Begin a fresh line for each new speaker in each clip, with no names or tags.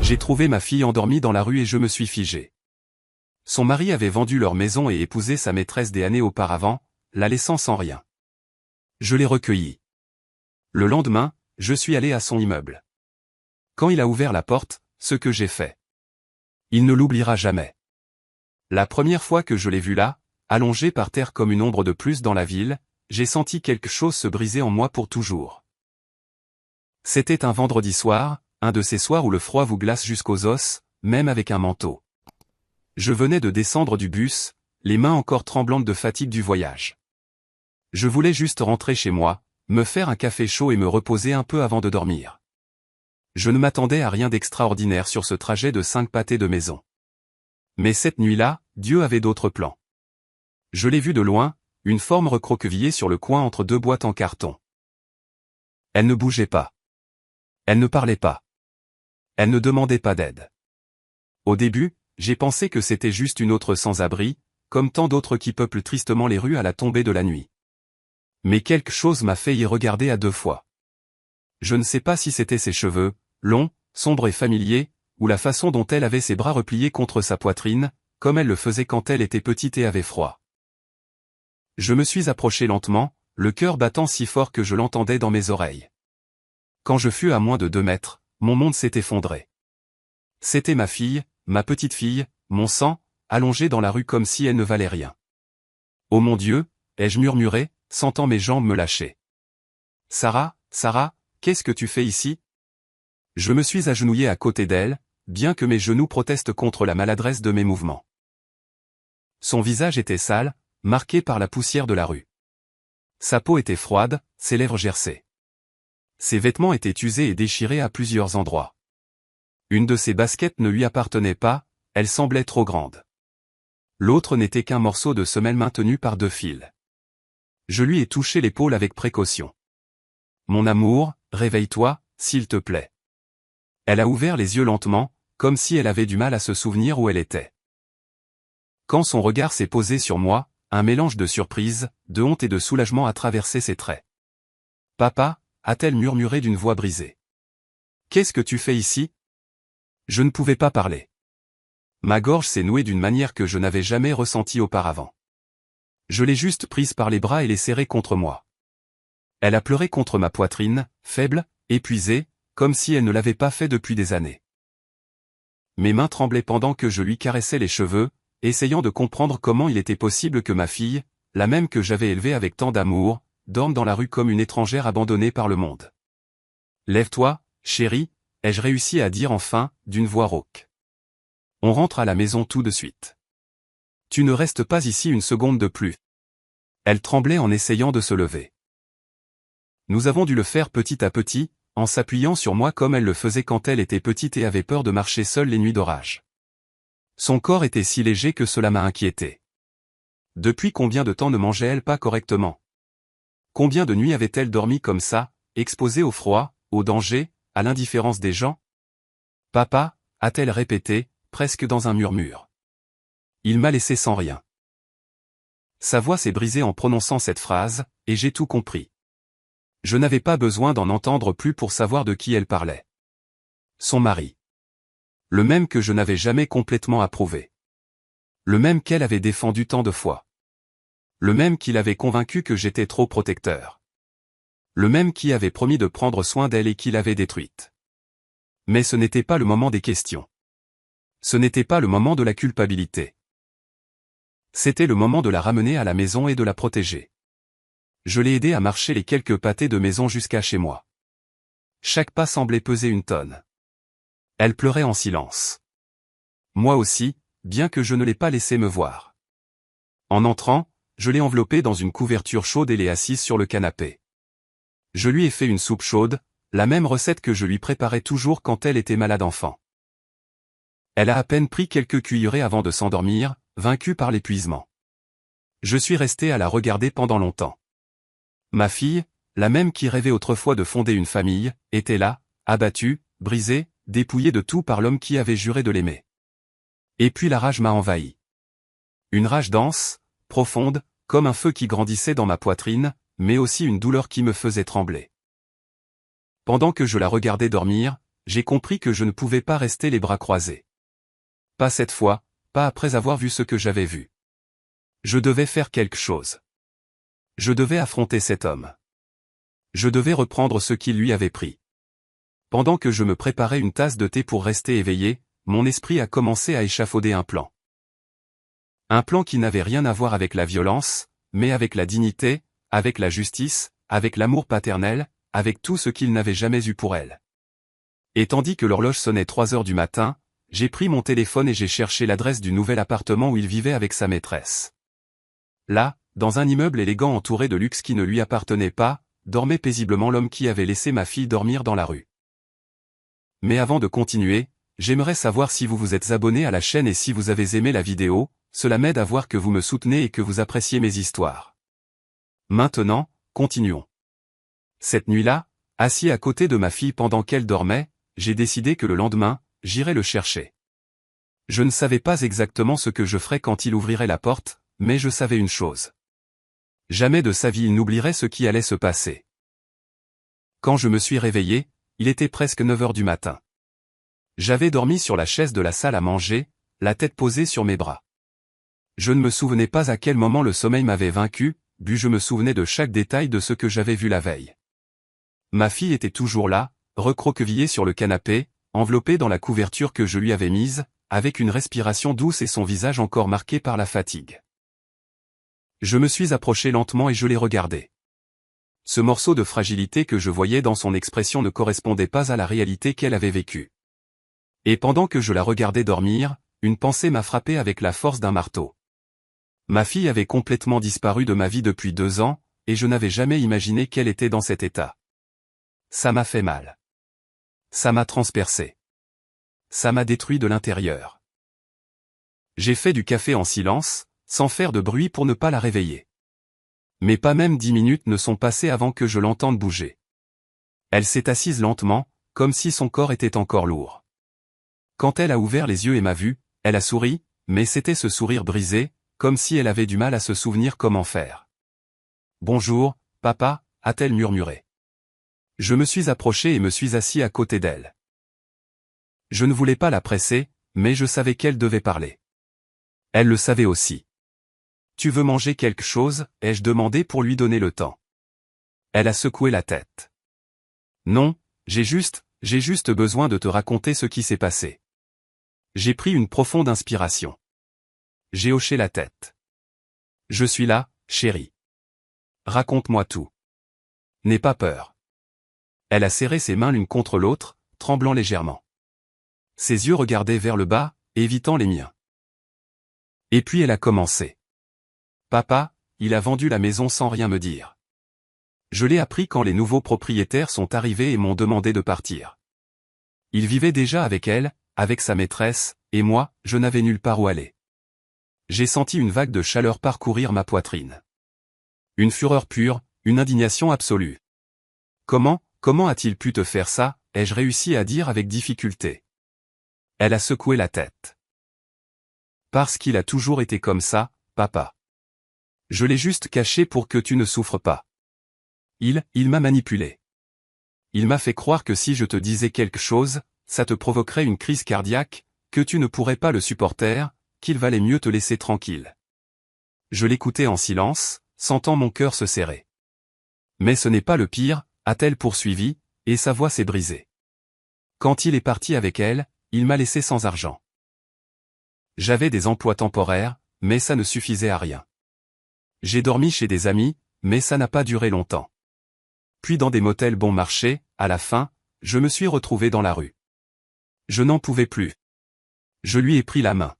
J'ai trouvé ma fille endormie dans la rue et je me suis figé. Son mari avait vendu leur maison et épousé sa maîtresse des années auparavant, la laissant sans rien. Je l'ai recueillie. Le lendemain, je suis allé à son immeuble. Quand il a ouvert la porte, ce que j'ai fait. Il ne l'oubliera jamais. La première fois que je l'ai vu là, allongé par terre comme une ombre de plus dans la ville, j'ai senti quelque chose se briser en moi pour toujours. C'était un vendredi soir, un de ces soirs où le froid vous glace jusqu'aux os, même avec un manteau. Je venais de descendre du bus, les mains encore tremblantes de fatigue du voyage. Je voulais juste rentrer chez moi, me faire un café chaud et me reposer un peu avant de dormir. Je ne m'attendais à rien d'extraordinaire sur ce trajet de 5 pâtés de maison. Mais cette nuit-là, Dieu avait d'autres plans. Je l'ai vue de loin, une forme recroquevillée sur le coin entre deux boîtes en carton. Elle ne bougeait pas. Elle ne parlait pas. Elle ne demandait pas d'aide. Au début, j'ai pensé que c'était juste une autre sans-abri, comme tant d'autres qui peuplent tristement les rues à la tombée de la nuit. Mais quelque chose m'a fait y regarder à 2 fois. Je ne sais pas si c'était ses cheveux, longs, sombres et familiers, ou la façon dont elle avait ses bras repliés contre sa poitrine, comme elle le faisait quand elle était petite et avait froid. Je me suis approché lentement, le cœur battant si fort que je l'entendais dans mes oreilles. Quand je fus à moins de 2 mètres, mon monde s'est effondré. C'était ma fille, ma petite fille, mon sang, allongée dans la rue comme si elle ne valait rien. Oh mon Dieu, ai-je murmuré, sentant mes jambes me lâcher. Sarah, Sarah, qu'est-ce que tu fais ici? Je me suis agenouillé à côté d'elle, bien que mes genoux protestent contre la maladresse de mes mouvements. Son visage était sale, marqué par la poussière de la rue. Sa peau était froide, ses lèvres gercées. Ses vêtements étaient usés et déchirés à plusieurs endroits. Une de ses baskets ne lui appartenait pas, elle semblait trop grande. L'autre n'était qu'un morceau de semelle maintenu par 2 fils. Je lui ai touché l'épaule avec précaution. Mon amour, réveille-toi, s'il te plaît. Elle a ouvert les yeux lentement, comme si elle avait du mal à se souvenir où elle était. Quand son regard s'est posé sur moi, un mélange de surprise, de honte et de soulagement a traversé ses traits. Papa, a-t-elle murmuré d'une voix brisée. Qu'est-ce que tu fais ici? Je ne pouvais pas parler. Ma gorge s'est nouée d'une manière que je n'avais jamais ressentie auparavant. Je l'ai juste prise par les bras et l'ai serrée contre moi. Elle a pleuré contre ma poitrine, faible, épuisée, comme si elle ne l'avait pas fait depuis des années. Mes mains tremblaient pendant que je lui caressais les cheveux, essayant de comprendre comment il était possible que ma fille, la même que j'avais élevée avec tant d'amour, dorme dans la rue comme une étrangère abandonnée par le monde. Lève-toi, chérie, ai-je réussi à dire enfin, d'une voix rauque. On rentre à la maison tout de suite. Tu ne restes pas ici une seconde de plus. Elle tremblait en essayant de se lever. Nous avons dû le faire petit à petit, en s'appuyant sur moi comme elle le faisait quand elle était petite et avait peur de marcher seule les nuits d'orage. Son corps était si léger que cela m'a inquiété. Depuis combien de temps ne mangeait-elle pas correctement? Combien de nuits avait-elle dormi comme ça, exposée au froid, au danger, à l'indifférence des gens? Papa, a-t-elle répété, presque dans un murmure. Il m'a laissé sans rien. Sa voix s'est brisée en prononçant cette phrase, et j'ai tout compris. Je n'avais pas besoin d'en entendre plus pour savoir de qui elle parlait. Son mari. Le même que je n'avais jamais complètement approuvé. Le même qu'elle avait défendu tant de fois. Le même qui l'avait convaincu que j'étais trop protecteur. Le même qui avait promis de prendre soin d'elle et qui l'avait détruite. Mais ce n'était pas le moment des questions. Ce n'était pas le moment de la culpabilité. C'était le moment de la ramener à la maison et de la protéger. Je l'ai aidée à marcher les quelques pâtés de maison jusqu'à chez moi. Chaque pas semblait peser une tonne. Elle pleurait en silence. Moi aussi, bien que je ne l'ai pas laissé me voir. En entrant, je l'ai enveloppée dans une couverture chaude et l'ai assise sur le canapé. Je lui ai fait une soupe chaude, la même recette que je lui préparais toujours quand elle était malade enfant. Elle a à peine pris quelques cuillerées avant de s'endormir, vaincue par l'épuisement. Je suis resté à la regarder pendant longtemps. Ma fille, la même qui rêvait autrefois de fonder une famille, était là, abattue, brisée, dépouillée de tout par l'homme qui avait juré de l'aimer. Et puis la rage m'a envahi. Une rage dense, profonde, comme un feu qui grandissait dans ma poitrine, mais aussi une douleur qui me faisait trembler. Pendant que je la regardais dormir, j'ai compris que je ne pouvais pas rester les bras croisés. Pas cette fois, pas après avoir vu ce que j'avais vu. Je devais faire quelque chose. Je devais affronter cet homme. Je devais reprendre ce qu'il lui avait pris. Pendant que je me préparais une tasse de thé pour rester éveillé, mon esprit a commencé à échafauder un plan. Un plan qui n'avait rien à voir avec la violence, mais avec la dignité, avec la justice, avec l'amour paternel, avec tout ce qu'il n'avait jamais eu pour elle. Et tandis que l'horloge sonnait 3 heures du matin, j'ai pris mon téléphone et j'ai cherché l'adresse du nouvel appartement où il vivait avec sa maîtresse. Là, dans un immeuble élégant entouré de luxe qui ne lui appartenait pas, dormait paisiblement l'homme qui avait laissé ma fille dormir dans la rue. Mais avant de continuer, j'aimerais savoir si vous vous êtes abonné à la chaîne et si vous avez aimé la vidéo, cela m'aide à voir que vous me soutenez et que vous appréciez mes histoires. Maintenant, continuons. Cette nuit-là, assis à côté de ma fille pendant qu'elle dormait, j'ai décidé que le lendemain, j'irais le chercher. Je ne savais pas exactement ce que je ferais quand il ouvrirait la porte, mais je savais une chose. Jamais de sa vie il n'oublierait ce qui allait se passer. Quand je me suis réveillé, il était presque 9 heures du matin. J'avais dormi sur la chaise de la salle à manger, la tête posée sur mes bras. Je ne me souvenais pas à quel moment le sommeil m'avait vaincu, je me souvenais de chaque détail de ce que j'avais vu la veille. Ma fille était toujours là, recroquevillée sur le canapé, enveloppée dans la couverture que je lui avais mise, avec une respiration douce et son visage encore marqué par la fatigue. Je me suis approché lentement et je l'ai regardée. Ce morceau de fragilité que je voyais dans son expression ne correspondait pas à la réalité qu'elle avait vécue. Et pendant que je la regardais dormir, une pensée m'a frappé avec la force d'un marteau. Ma fille avait complètement disparu de ma vie depuis 2 ans, et je n'avais jamais imaginé qu'elle était dans cet état. Ça m'a fait mal. Ça m'a transpercé. Ça m'a détruit de l'intérieur. J'ai fait du café en silence, sans faire de bruit pour ne pas la réveiller. Mais pas même 10 minutes ne sont passées avant que je l'entende bouger. Elle s'est assise lentement, comme si son corps était encore lourd. Quand elle a ouvert les yeux et m'a vu, elle a souri, mais c'était ce sourire brisé, comme si elle avait du mal à se souvenir comment faire. « Bonjour, papa » a-t-elle murmuré. Je me suis approché et me suis assis à côté d'elle. Je ne voulais pas la presser, mais je savais qu'elle devait parler. Elle le savait aussi. « Tu veux manger quelque chose » ai-je demandé pour lui donner le temps. Elle a secoué la tête. « Non, j'ai juste besoin de te raconter ce qui s'est passé. » J'ai pris une profonde inspiration. J'ai hoché la tête. « Je suis là, chérie. Raconte-moi tout. N'aie pas peur. » Elle a serré ses mains l'une contre l'autre, tremblant légèrement. Ses yeux regardaient vers le bas, évitant les miens. Et puis elle a commencé. « Papa, il a vendu la maison sans rien me dire. Je l'ai appris quand les nouveaux propriétaires sont arrivés et m'ont demandé de partir. Il vivait déjà avec elle, avec sa maîtresse, et moi, je n'avais nulle part où aller. J'ai senti une vague de chaleur parcourir ma poitrine. Une fureur pure, une indignation absolue. Comment a-t-il pu te faire ça, ai-je réussi à dire avec difficulté. Elle a secoué la tête. Parce qu'il a toujours été comme ça, papa. Je l'ai juste caché pour que tu ne souffres pas. Il m'a manipulé. Il m'a fait croire que si je te disais quelque chose, ça te provoquerait une crise cardiaque, que tu ne pourrais pas le supporter, qu'il valait mieux te laisser tranquille. Je l'écoutais en silence, sentant mon cœur se serrer. Mais ce n'est pas le pire, a-t-elle poursuivi, et sa voix s'est brisée. Quand il est parti avec elle, il m'a laissé sans argent. J'avais des emplois temporaires, mais ça ne suffisait à rien. J'ai dormi chez des amis, mais ça n'a pas duré longtemps. Puis dans des motels bon marché, à la fin, je me suis retrouvé dans la rue. Je n'en pouvais plus. Je lui ai pris la main.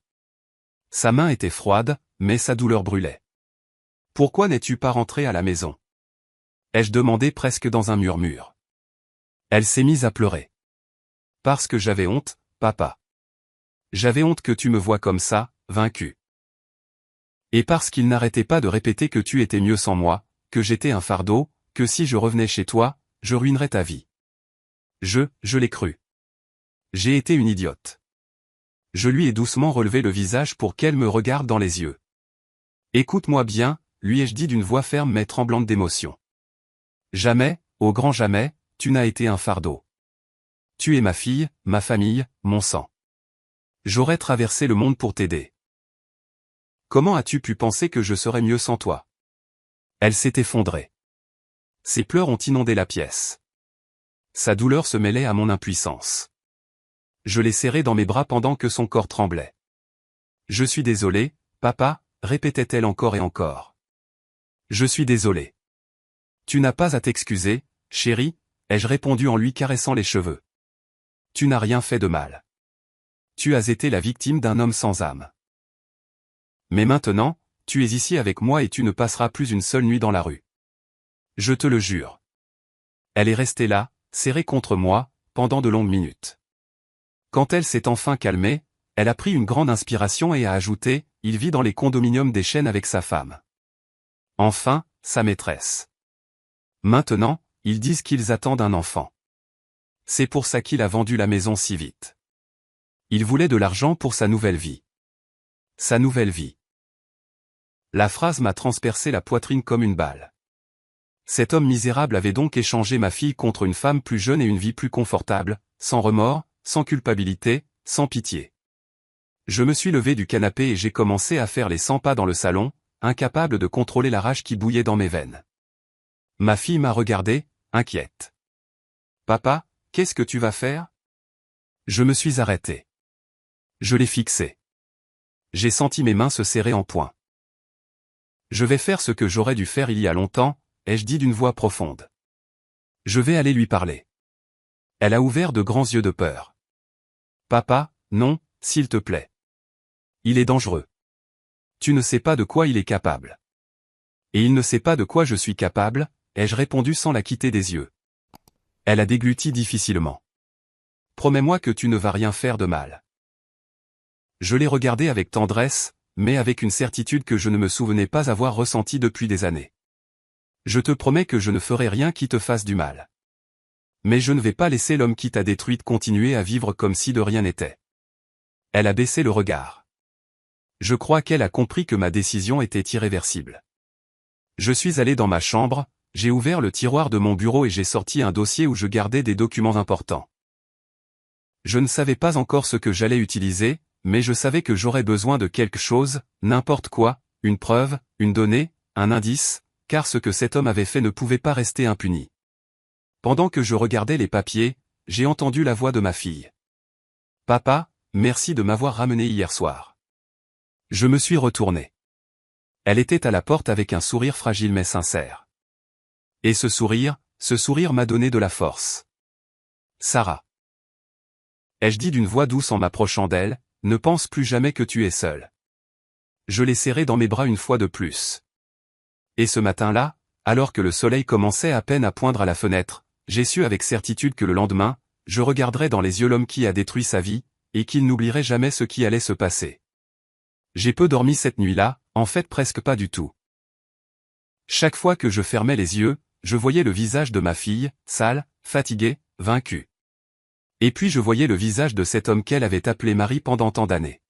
Sa main était froide, mais sa douleur brûlait. « Pourquoi n'es-tu pas rentré à la maison » ai-je demandé presque dans un murmure. Elle s'est mise à pleurer. « Parce que j'avais honte, papa. J'avais honte que tu me vois comme ça, vaincu. Et parce qu'il n'arrêtait pas de répéter que tu étais mieux sans moi, que j'étais un fardeau, que si je revenais chez toi, je ruinerais ta vie. Je l'ai cru. J'ai été une idiote. » Je lui ai doucement relevé le visage pour qu'elle me regarde dans les yeux. « Écoute-moi bien, » lui ai-je dit d'une voix ferme mais tremblante d'émotion. « Jamais, au grand jamais, tu n'as été un fardeau. Tu es ma fille, ma famille, mon sang. J'aurais traversé le monde pour t'aider. Comment as-tu pu penser que je serais mieux sans toi? Elle s'est effondrée. Ses pleurs ont inondé la pièce. Sa douleur se mêlait à mon impuissance. Je l'ai serrée dans mes bras pendant que son corps tremblait. Je suis désolé, papa, répétait-elle encore et encore. Je suis désolé. Tu n'as pas à t'excuser, chérie, ai-je répondu en lui caressant les cheveux. Tu n'as rien fait de mal. Tu as été la victime d'un homme sans âme. Mais maintenant, tu es ici avec moi et tu ne passeras plus une seule nuit dans la rue. Je te le jure. Elle est restée là, serrée contre moi, pendant de longues minutes. Quand elle s'est enfin calmée, elle a pris une grande inspiration et a ajouté, « Il vit dans les condominiums des Chênes avec sa femme. Enfin, sa maîtresse. Maintenant, ils disent qu'ils attendent un enfant. C'est pour ça qu'il a vendu la maison si vite. Il voulait de l'argent pour sa nouvelle vie. Sa nouvelle vie. » La phrase m'a transpercé la poitrine comme une balle. Cet homme misérable avait donc échangé ma fille contre une femme plus jeune et une vie plus confortable, sans remords, sans culpabilité, sans pitié. Je me suis levé du canapé et j'ai commencé à faire les 100 pas dans le salon, incapable de contrôler la rage qui bouillait dans mes veines. Ma fille m'a regardé, inquiète. « Papa, qu'est-ce que tu vas faire ?» Je me suis arrêté. Je l'ai fixé. J'ai senti mes mains se serrer en poing. « Je vais faire ce que j'aurais dû faire il y a longtemps, » ai-je dit d'une voix profonde. « Je vais aller lui parler. » Elle a ouvert de grands yeux de peur. « Papa, non, s'il te plaît. Il est dangereux. Tu ne sais pas de quoi il est capable. » Et il ne sait pas de quoi je suis capable, ai-je répondu sans la quitter des yeux. Elle a dégluti difficilement. « Promets-moi que tu ne vas rien faire de mal. » Je l'ai regardé avec tendresse, mais avec une certitude que je ne me souvenais pas avoir ressentie depuis des années. « Je te promets que je ne ferai rien qui te fasse du mal. Mais je ne vais pas laisser l'homme qui t'a détruite continuer à vivre comme si de rien n'était. » Elle a baissé le regard. Je crois qu'elle a compris que ma décision était irréversible. Je suis allé dans ma chambre, j'ai ouvert le tiroir de mon bureau et j'ai sorti un dossier où je gardais des documents importants. Je ne savais pas encore ce que j'allais utiliser, mais je savais que j'aurais besoin de quelque chose, n'importe quoi, une preuve, une donnée, un indice, car ce que cet homme avait fait ne pouvait pas rester impuni. Pendant que je regardais les papiers, j'ai entendu la voix de ma fille. « Papa, merci de m'avoir ramené hier soir. » Je me suis retourné. Elle était à la porte avec un sourire fragile mais sincère. Et ce sourire m'a donné de la force. « Sarah. » Ai-je dit d'une voix douce en m'approchant d'elle, « Ne pense plus jamais que tu es seule. » Je l'ai serrée dans mes bras une fois de plus. Et ce matin-là, alors que le soleil commençait à peine à poindre à la fenêtre, j'ai su avec certitude que le lendemain, je regarderais dans les yeux l'homme qui a détruit sa vie, et qu'il n'oublierait jamais ce qui allait se passer. J'ai peu dormi cette nuit-là, en fait presque pas du tout. Chaque fois que je fermais les yeux, je voyais le visage de ma fille, sale, fatiguée, vaincue. Et puis je voyais le visage de cet homme qu'elle avait appelé mari pendant tant d'années.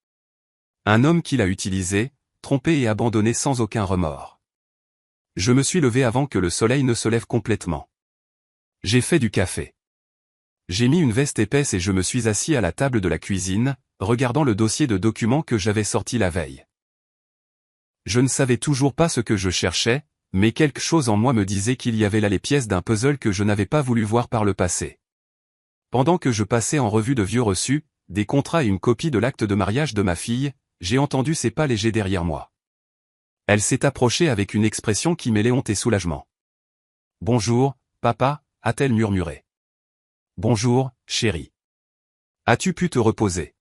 Un homme qui l'a utilisé, trompé et abandonné sans aucun remords. Je me suis levé avant que le soleil ne se lève complètement. J'ai fait du café. J'ai mis une veste épaisse et je me suis assis à la table de la cuisine, regardant le dossier de documents que j'avais sorti la veille. Je ne savais toujours pas ce que je cherchais, mais quelque chose en moi me disait qu'il y avait là les pièces d'un puzzle que je n'avais pas voulu voir par le passé. Pendant que je passais en revue de vieux reçus, des contrats et une copie de l'acte de mariage de ma fille, j'ai entendu ses pas légers derrière moi. Elle s'est approchée avec une expression qui mêlait honte et soulagement. « Bonjour, papa » a-t-elle murmuré. « Bonjour, chérie. As-tu pu te reposer ?»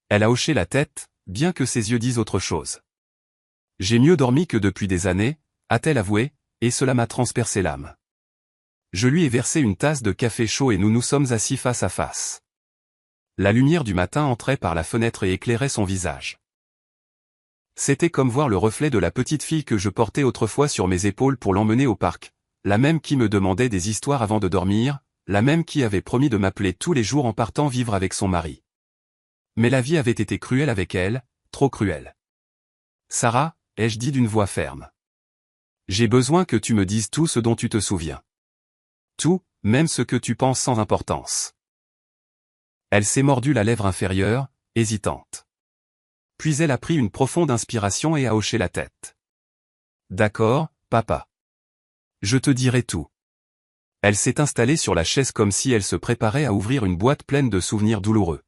Elle a hoché la tête, bien que ses yeux disent autre chose. « J'ai mieux dormi que depuis des années » a-t-elle avoué, et cela m'a transpercé l'âme. Je lui ai versé une tasse de café chaud et nous nous sommes assis face à face. La lumière du matin entrait par la fenêtre et éclairait son visage. C'était comme voir le reflet de la petite fille que je portais autrefois sur mes épaules pour l'emmener au parc, la même qui me demandait des histoires avant de dormir, la même qui avait promis de m'appeler tous les jours en partant vivre avec son mari. Mais la vie avait été cruelle avec elle, trop cruelle. « Sarah » ai-je dit d'une voix ferme. « J'ai besoin que tu me dises tout ce dont tu te souviens. » Tout, même ce que tu penses sans importance. Elle s'est mordu la lèvre inférieure, hésitante. Puis elle a pris une profonde inspiration et a hoché la tête. D'accord, papa. Je te dirai tout. Elle s'est installée sur la chaise comme si elle se préparait à ouvrir une boîte pleine de souvenirs douloureux.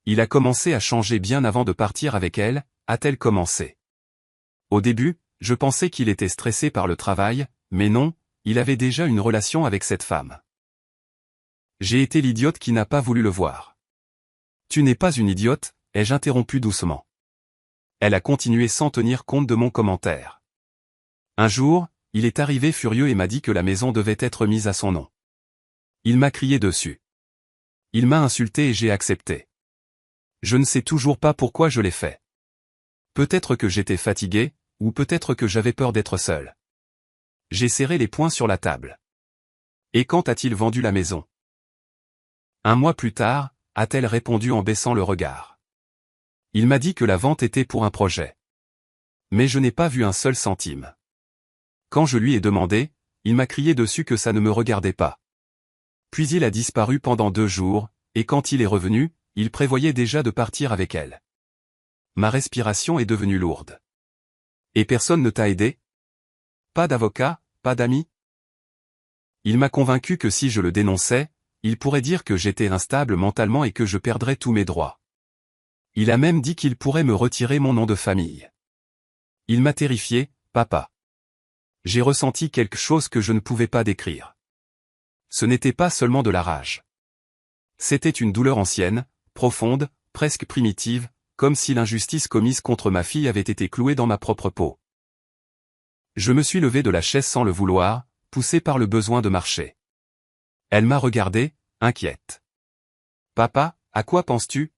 Il a commencé à changer bien avant de partir avec elle, a-t-elle commencé. Au début, je pensais qu'il était stressé par le travail, mais non, il avait déjà une relation avec cette femme. J'ai été l'idiote qui n'a pas voulu le voir. Tu n'es pas une idiote, ai-je interrompu doucement. Elle a continué sans tenir compte de mon commentaire. Un jour, il est arrivé furieux et m'a dit que la maison devait être mise à son nom. Il m'a crié dessus. Il m'a insulté et j'ai accepté. Je ne sais toujours pas pourquoi je l'ai fait. Peut-être que j'étais fatigué, ou peut-être que j'avais peur d'être seul. J'ai serré les poings sur la table. Et quand a-t-il vendu la maison? 1 mois plus tard, a-t-elle répondu en baissant le regard. Il m'a dit que la vente était pour un projet. Mais je n'ai pas vu un seul centime. Quand je lui ai demandé, il m'a crié dessus que ça ne me regardait pas. Puis il a disparu pendant 2 jours, et quand il est revenu, il prévoyait déjà de partir avec elle. Ma respiration est devenue lourde. Et personne ne t'a aidé? Pas d'avocat, pas d'amis? Il m'a convaincu que si je le dénonçais, il pourrait dire que j'étais instable mentalement et que je perdrais tous mes droits. Il a même dit qu'il pourrait me retirer mon nom de famille. Il m'a terrifié, papa. J'ai ressenti quelque chose que je ne pouvais pas décrire. Ce n'était pas seulement de la rage. C'était une douleur ancienne, profonde, presque primitive, comme si l'injustice commise contre ma fille avait été clouée dans ma propre peau. Je me suis levé de la chaise sans le vouloir, poussé par le besoin de marcher. Elle m'a regardé, inquiète. Papa, à quoi penses-tu?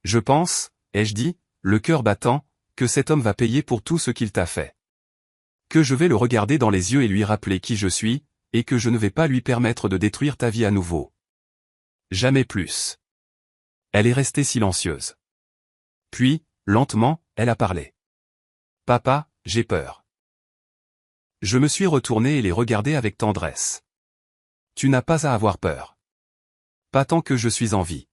Je pense, ai-je dit, le cœur battant, que cet homme va payer pour tout ce qu'il t'a fait. Que je vais le regarder dans les yeux et lui rappeler qui je suis, et que je ne vais pas lui permettre de détruire ta vie à nouveau. Jamais plus. Elle est restée silencieuse. Puis, lentement, elle a parlé. Papa, j'ai peur. Je me suis retourné et l'ai regardé avec tendresse. Tu n'as pas à avoir peur. Pas tant que je suis en vie.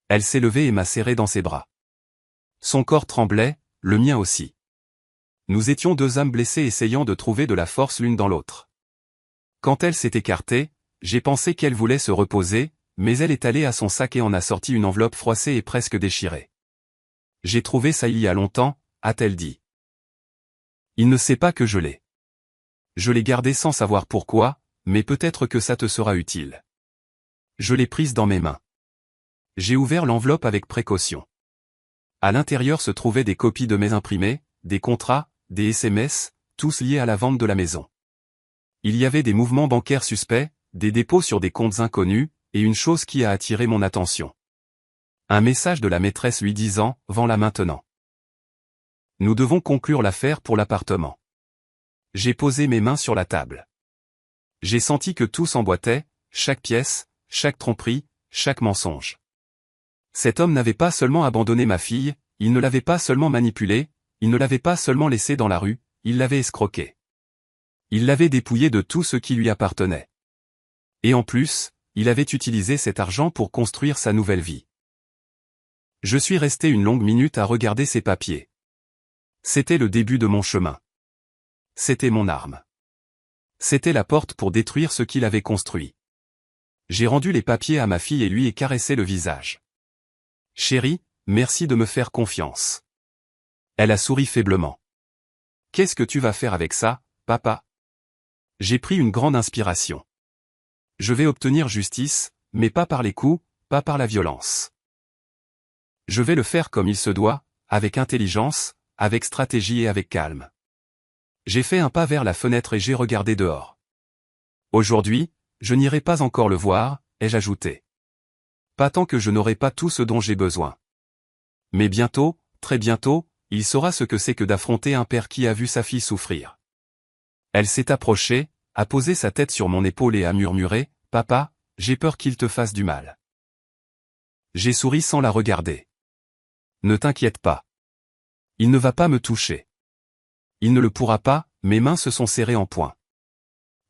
Elle s'est levée et m'a serré dans ses bras. Son corps tremblait, le mien aussi. Nous étions 2 âmes blessées essayant de trouver de la force l'une dans l'autre. Quand elle s'est écartée, j'ai pensé qu'elle voulait se reposer, mais elle est allée à son sac et en a sorti une enveloppe froissée et presque déchirée. J'ai trouvé ça il y a longtemps, a-t-elle dit. Il ne sait pas que je l'ai. Je l'ai gardée sans savoir pourquoi, mais peut-être que ça te sera utile. Je l'ai prise dans mes mains. J'ai ouvert l'enveloppe avec précaution. À l'intérieur se trouvaient des copies de mes imprimés, des contrats, des SMS, tous liés à la vente de la maison. Il y avait des mouvements bancaires suspects, des dépôts sur des comptes inconnus, et une chose qui a attiré mon attention. Un message de la maîtresse lui disant « Vends-la maintenant. Nous devons conclure l'affaire pour l'appartement. » J'ai posé mes mains sur la table. J'ai senti que tout s'emboîtait, chaque pièce, chaque tromperie, chaque mensonge. Cet homme n'avait pas seulement abandonné ma fille, il ne l'avait pas seulement manipulée, il ne l'avait pas seulement laissée dans la rue, il l'avait escroquée. Il l'avait dépouillée de tout ce qui lui appartenait. Et en plus, il avait utilisé cet argent pour construire sa nouvelle vie. Je suis resté une longue minute à regarder ces papiers. C'était le début de mon chemin. C'était mon arme. C'était la porte pour détruire ce qu'il avait construit. J'ai rendu les papiers à ma fille et lui ai caressé le visage. Chérie, merci de me faire confiance. Elle a souri faiblement. Qu'est-ce que tu vas faire avec ça, papa? J'ai pris une grande inspiration. Je vais obtenir justice, mais pas par les coups, pas par la violence. Je vais le faire comme il se doit, avec intelligence, avec stratégie et avec calme. J'ai fait un pas vers la fenêtre et j'ai regardé dehors. Aujourd'hui, je n'irai pas encore le voir, ai-je ajouté. Pas tant que je n'aurai pas tout ce dont j'ai besoin. Mais bientôt, très bientôt, il saura ce que c'est que d'affronter un père qui a vu sa fille souffrir. Elle s'est approchée, a posé sa tête sur mon épaule et a murmuré, « Papa, j'ai peur qu'il te fasse du mal. » J'ai souri sans la regarder. « Ne t'inquiète pas. Il ne va pas me toucher. Il ne le pourra pas, mes mains se sont serrées en poing.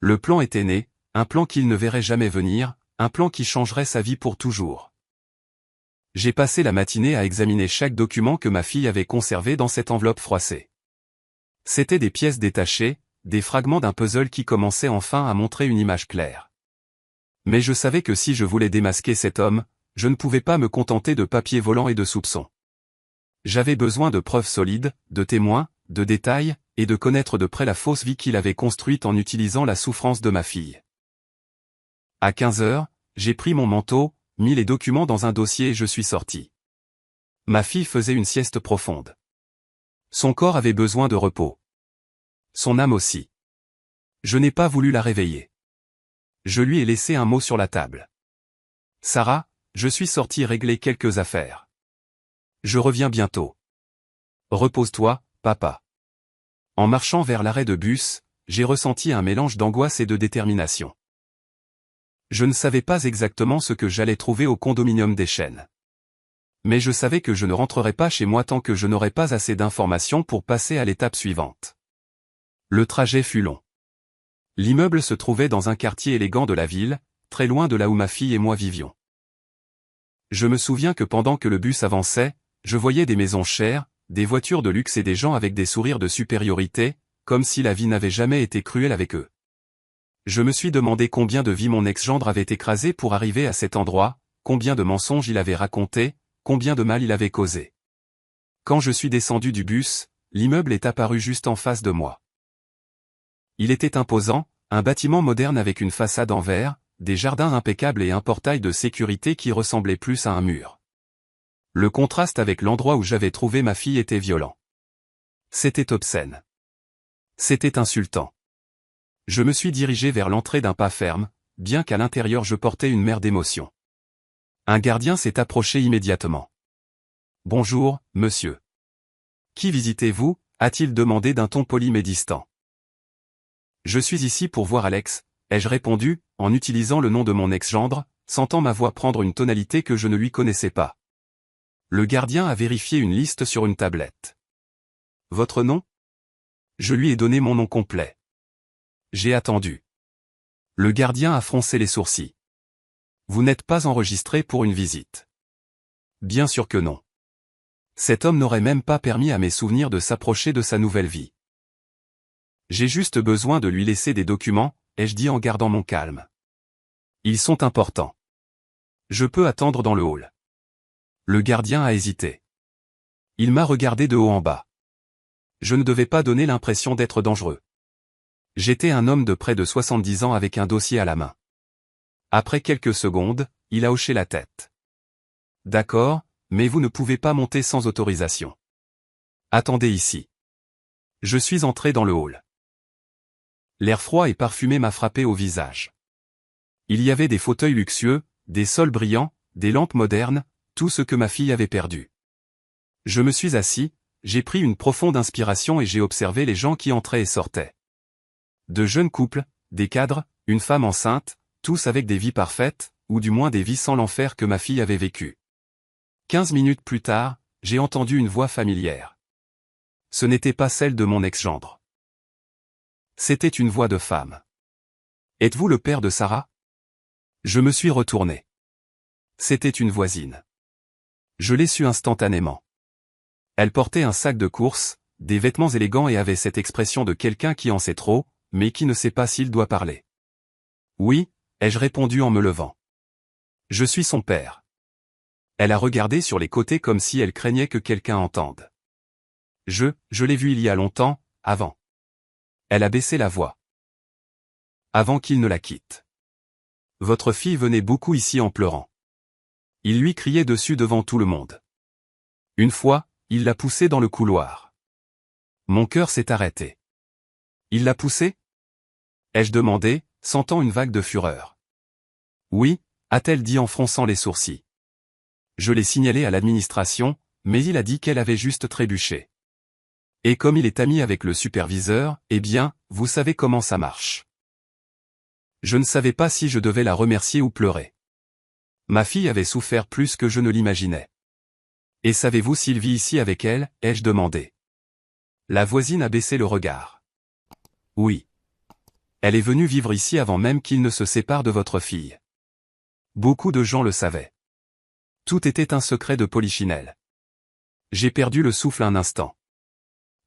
Le plan était né, un plan qu'il ne verrait jamais venir, un plan qui changerait sa vie pour toujours. J'ai passé la matinée à examiner chaque document que ma fille avait conservé dans cette enveloppe froissée. C'étaient des pièces détachées, des fragments d'un puzzle qui commençaient enfin à montrer une image claire. Mais je savais que si je voulais démasquer cet homme, je ne pouvais pas me contenter de papiers volants et de soupçons. J'avais besoin de preuves solides, de témoins, de détails, et de connaître de près la fausse vie qu'il avait construite en utilisant la souffrance de ma fille. À 15 heures, j'ai pris mon manteau, mis les documents dans un dossier et je suis sorti. Ma fille faisait une sieste profonde. Son corps avait besoin de repos. Son âme aussi. Je n'ai pas voulu la réveiller. Je lui ai laissé un mot sur la table. Sarah, je suis sorti régler quelques affaires. Je reviens bientôt. Repose-toi, papa. En marchant vers l'arrêt de bus, j'ai ressenti un mélange d'angoisse et de détermination. Je ne savais pas exactement ce que j'allais trouver au condominium des Chênes. Mais je savais que je ne rentrerais pas chez moi tant que je n'aurais pas assez d'informations pour passer à l'étape suivante. Le trajet fut long. L'immeuble se trouvait dans un quartier élégant de la ville, très loin de là où ma fille et moi vivions. Je me souviens que pendant que le bus avançait, je voyais des maisons chères, des voitures de luxe et des gens avec des sourires de supériorité, comme si la vie n'avait jamais été cruelle avec eux. Je me suis demandé combien de vies mon ex-gendre avait écrasé pour arriver à cet endroit, combien de mensonges il avait raconté, combien de mal il avait causé. Quand je suis descendu du bus, l'immeuble est apparu juste en face de moi. Il était imposant, un bâtiment moderne avec une façade en verre, des jardins impeccables et un portail de sécurité qui ressemblait plus à un mur. Le contraste avec l'endroit où j'avais trouvé ma fille était violent. C'était obscène. C'était insultant. Je me suis dirigé vers l'entrée d'un pas ferme, bien qu'à l'intérieur je portais une mer d'émotions. Un gardien s'est approché immédiatement. « Bonjour, monsieur. Qui visitez-vous » a-t-il demandé d'un ton poli mais distant. « Je suis ici pour voir Alex », ai-je répondu, en utilisant le nom de mon ex-gendre, sentant ma voix prendre une tonalité que je ne lui connaissais pas. Le gardien a vérifié une liste sur une tablette. « Votre nom » Je lui ai donné mon nom complet. J'ai attendu. Le gardien a froncé les sourcils. « Vous n'êtes pas enregistré pour une visite. » Bien sûr que non. Cet homme n'aurait même pas permis à mes souvenirs de s'approcher de sa nouvelle vie. J'ai juste besoin de lui laisser des documents, ai-je dit en gardant mon calme. Ils sont importants. Je peux attendre dans le hall. Le gardien a hésité. Il m'a regardé de haut en bas. Je ne devais pas donner l'impression d'être dangereux. J'étais un homme de près de 70 ans avec un dossier à la main. Après quelques secondes, il a hoché la tête. D'accord, mais vous ne pouvez pas monter sans autorisation. Attendez ici. Je suis entré dans le hall. L'air froid et parfumé m'a frappé au visage. Il y avait des fauteuils luxueux, des sols brillants, des lampes modernes, tout ce que ma fille avait perdu. Je me suis assis, j'ai pris une profonde inspiration et j'ai observé les gens qui entraient et sortaient. De jeunes couples, des cadres, une femme enceinte, tous avec des vies parfaites, ou du moins des vies sans l'enfer que ma fille avait vécu. 15 minutes plus tard, j'ai entendu une voix familière. Ce n'était pas celle de mon ex-gendre. C'était une voix de femme. « Êtes-vous le père de Sarah ?» Je me suis retourné. C'était une voisine. Je l'ai su instantanément. Elle portait un sac de course, des vêtements élégants et avait cette expression de quelqu'un qui en sait trop, mais qui ne sait pas s'il doit parler. « Oui », ai-je répondu en me levant. « Je suis son père. » Elle a regardé sur les côtés comme si elle craignait que quelqu'un entende. « Je l'ai vu il y a longtemps, avant. » Elle a baissé la voix. « Avant qu'il ne la quitte. Votre fille venait beaucoup ici en pleurant. Il lui criait dessus devant tout le monde. Une fois, il l'a poussée dans le couloir. Mon cœur s'est arrêté. Il l'a poussée ? Ai-je demandé, sentant une vague de fureur. Oui, a-t-elle dit en fronçant les sourcils. Je l'ai signalé à l'administration, mais il a dit qu'elle avait juste trébuché. Et comme il est ami avec le superviseur, eh bien, vous savez comment ça marche. Je ne savais pas si je devais la remercier ou pleurer. Ma fille avait souffert plus que je ne l'imaginais. Et savez-vous s'il vit ici avec elle, ai-je demandé. La voisine a baissé le regard. Oui. Elle est venue vivre ici avant même qu'il ne se sépare de votre fille. Beaucoup de gens le savaient. Tout était un secret de Polichinelle. J'ai perdu le souffle un instant.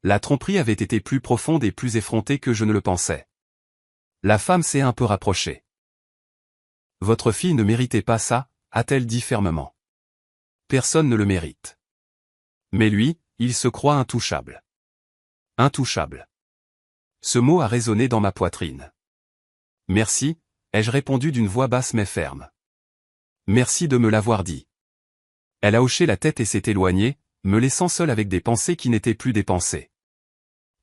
La tromperie avait été plus profonde et plus effrontée que je ne le pensais. La femme s'est un peu rapprochée. Votre fille ne méritait pas ça, a-t-elle dit fermement. Personne ne le mérite. Mais lui, il se croit intouchable. Intouchable. Ce mot a résonné dans ma poitrine. Merci, ai-je répondu d'une voix basse mais ferme. Merci de me l'avoir dit. Elle a hoché la tête et s'est éloignée, me laissant seul avec des pensées qui n'étaient plus des pensées.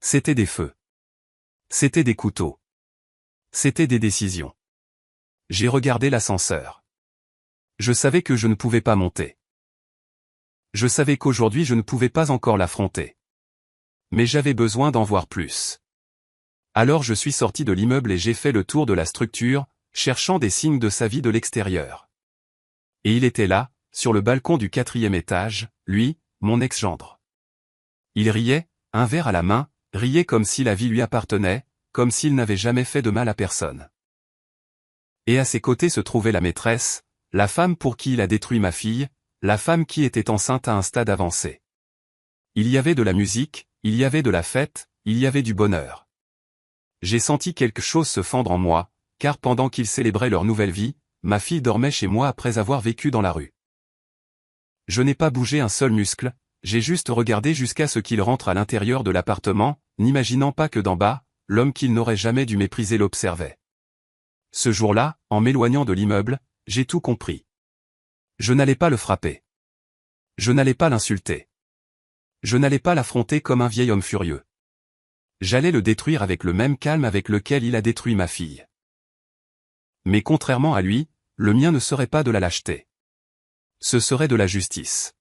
C'était des feux. C'était des couteaux. C'était des décisions. J'ai regardé l'ascenseur. Je savais que je ne pouvais pas monter. Je savais qu'aujourd'hui je ne pouvais pas encore l'affronter. Mais j'avais besoin d'en voir plus. Alors je suis sorti de l'immeuble et j'ai fait le tour de la structure, cherchant des signes de sa vie de l'extérieur. Et il était là, sur le balcon du 4e étage, lui, mon ex-gendre. Il riait, un verre à la main, riait comme si la vie lui appartenait, comme s'il n'avait jamais fait de mal à personne. Et à ses côtés se trouvait la maîtresse, la femme pour qui il a détruit ma fille, la femme qui était enceinte à un stade avancé. Il y avait de la musique, il y avait de la fête, il y avait du bonheur. J'ai senti quelque chose se fendre en moi, car pendant qu'ils célébraient leur nouvelle vie, ma fille dormait chez moi après avoir vécu dans la rue. Je n'ai pas bougé un seul muscle, j'ai juste regardé jusqu'à ce qu'il rentre à l'intérieur de l'appartement, n'imaginant pas que d'en bas, l'homme qu'il n'aurait jamais dû mépriser l'observait. Ce jour-là, en m'éloignant de l'immeuble, j'ai tout compris. Je n'allais pas le frapper. Je n'allais pas l'insulter. Je n'allais pas l'affronter comme un vieil homme furieux. J'allais le détruire avec le même calme avec lequel il a détruit ma fille. Mais contrairement à lui, le mien ne serait pas de la lâcheté. Ce serait de la justice.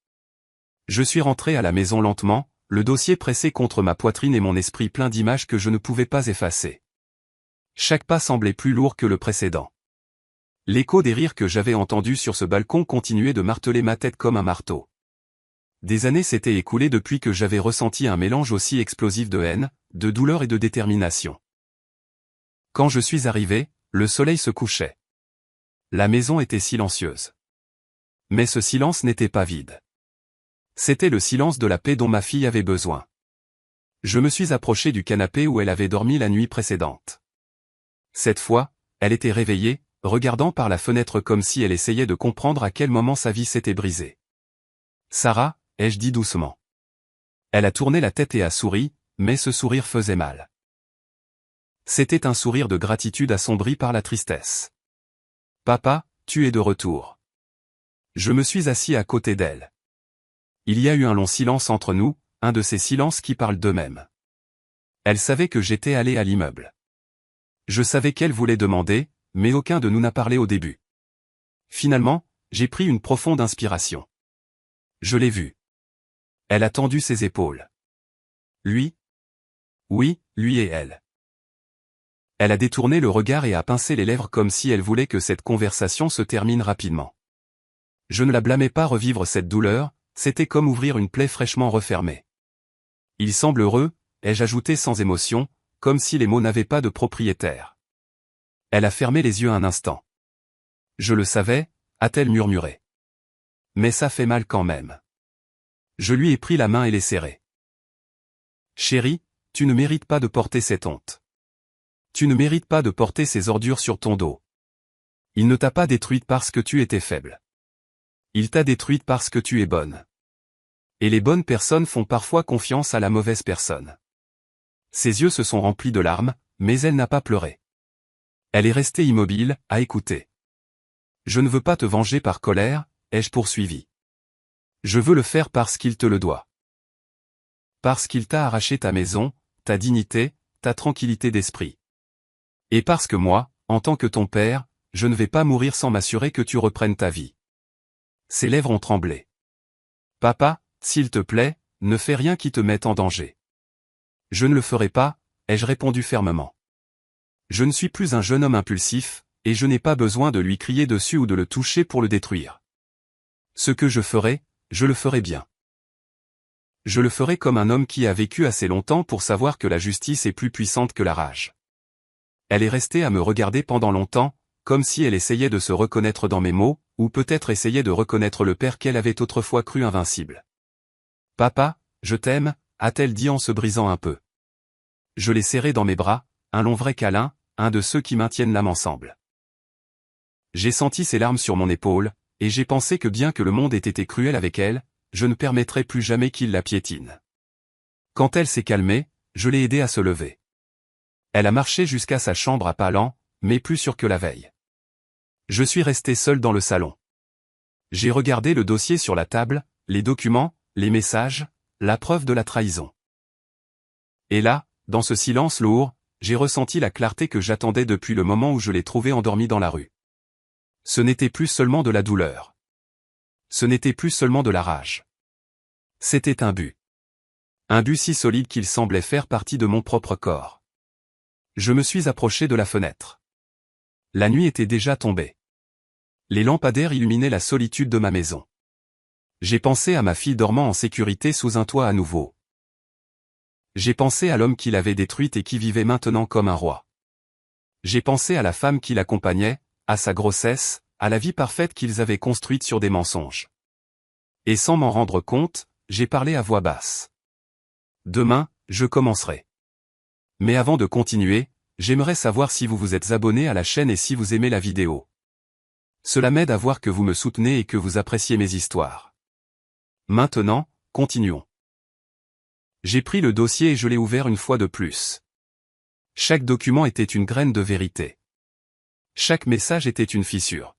Je suis rentré à la maison lentement, le dossier pressé contre ma poitrine et mon esprit plein d'images que je ne pouvais pas effacer. Chaque pas semblait plus lourd que le précédent. L'écho des rires que j'avais entendus sur ce balcon continuait de marteler ma tête comme un marteau. Des années s'étaient écoulées depuis que j'avais ressenti un mélange aussi explosif de haine, de douleur et de détermination. Quand je suis arrivé, le soleil se couchait. La maison était silencieuse. Mais ce silence n'était pas vide. C'était le silence de la paix dont ma fille avait besoin. Je me suis approché du canapé où elle avait dormi la nuit précédente. Cette fois, elle était réveillée, regardant par la fenêtre comme si elle essayait de comprendre à quel moment sa vie s'était brisée. « Sarah », ai-je dit doucement. Elle a tourné la tête et a souri, mais ce sourire faisait mal. C'était un sourire de gratitude assombri par la tristesse. « Papa, tu es de retour. » Je me suis assis à côté d'elle. Il y a eu un long silence entre nous, un de ces silences qui parlent d'eux-mêmes. Elle savait que j'étais allé à l'immeuble. Je savais qu'elle voulait demander, mais aucun de nous n'a parlé au début. Finalement, j'ai pris une profonde inspiration. Je l'ai vue. Elle a tendu ses épaules. Lui? Oui, lui et elle. Elle a détourné le regard et a pincé les lèvres comme si elle voulait que cette conversation se termine rapidement. Je ne la blâmais pas revivre cette douleur, c'était comme ouvrir une plaie fraîchement refermée. Il semble heureux, ai-je ajouté sans émotion, comme si les mots n'avaient pas de propriétaire. Elle a fermé les yeux un instant. Je le savais, a-t-elle murmuré. Mais ça fait mal quand même. Je lui ai pris la main et l'ai serrée. Chérie, tu ne mérites pas de porter cette honte. Tu ne mérites pas de porter ces ordures sur ton dos. Il ne t'a pas détruite parce que tu étais faible. Il t'a détruite parce que tu es bonne. Et les bonnes personnes font parfois confiance à la mauvaise personne. Ses yeux se sont remplis de larmes, mais elle n'a pas pleuré. Elle est restée immobile, à écouter. Je ne veux pas te venger par colère, ai-je poursuivi. Je veux le faire parce qu'il te le doit. Parce qu'il t'a arraché ta maison, ta dignité, ta tranquillité d'esprit. Et parce que moi, en tant que ton père, je ne vais pas mourir sans m'assurer que tu reprennes ta vie. Ses lèvres ont tremblé. Papa, s'il te plaît, ne fais rien qui te mette en danger. Je ne le ferai pas, ai-je répondu fermement. Je ne suis plus un jeune homme impulsif, et je n'ai pas besoin de lui crier dessus ou de le toucher pour le détruire. Ce que je ferai, je le ferai bien. Je le ferai comme un homme qui a vécu assez longtemps pour savoir que la justice est plus puissante que la rage. Elle est restée à me regarder pendant longtemps, comme si elle essayait de se reconnaître dans mes mots, ou peut-être essayait de reconnaître le père qu'elle avait autrefois cru invincible. « Papa, je t'aime », a-t-elle dit en se brisant un peu. Je l'ai serrée dans mes bras, un long vrai câlin, un de ceux qui maintiennent l'âme ensemble. J'ai senti ses larmes sur mon épaule, et j'ai pensé que bien que le monde ait été cruel avec elle, je ne permettrai plus jamais qu'il la piétine. Quand elle s'est calmée, je l'ai aidée à se lever. Elle a marché jusqu'à sa chambre à pas lents, mais plus sûre que la veille. Je suis resté seul dans le salon. J'ai regardé le dossier sur la table, les documents, les messages, la preuve de la trahison. Et là, dans ce silence lourd, j'ai ressenti la clarté que j'attendais depuis le moment où je l'ai trouvée endormie dans la rue. Ce n'était plus seulement de la douleur. Ce n'était plus seulement de la rage. C'était un but. Un but si solide qu'il semblait faire partie de mon propre corps. Je me suis approché de la fenêtre. La nuit était déjà tombée. Les lampadaires illuminaient la solitude de ma maison. J'ai pensé à ma fille dormant en sécurité sous un toit à nouveau. J'ai pensé à l'homme qui l'avait détruite et qui vivait maintenant comme un roi. J'ai pensé à la femme qui l'accompagnait, à sa grossesse, à la vie parfaite qu'ils avaient construite sur des mensonges. Et sans m'en rendre compte, j'ai parlé à voix basse. Demain, je commencerai. Mais avant de continuer, j'aimerais savoir si vous vous êtes abonné à la chaîne et si vous aimez la vidéo. Cela m'aide à voir que vous me soutenez et que vous appréciez mes histoires. Maintenant, continuons. J'ai pris le dossier et je l'ai ouvert une fois de plus. Chaque document était une graine de vérité. Chaque message était une fissure.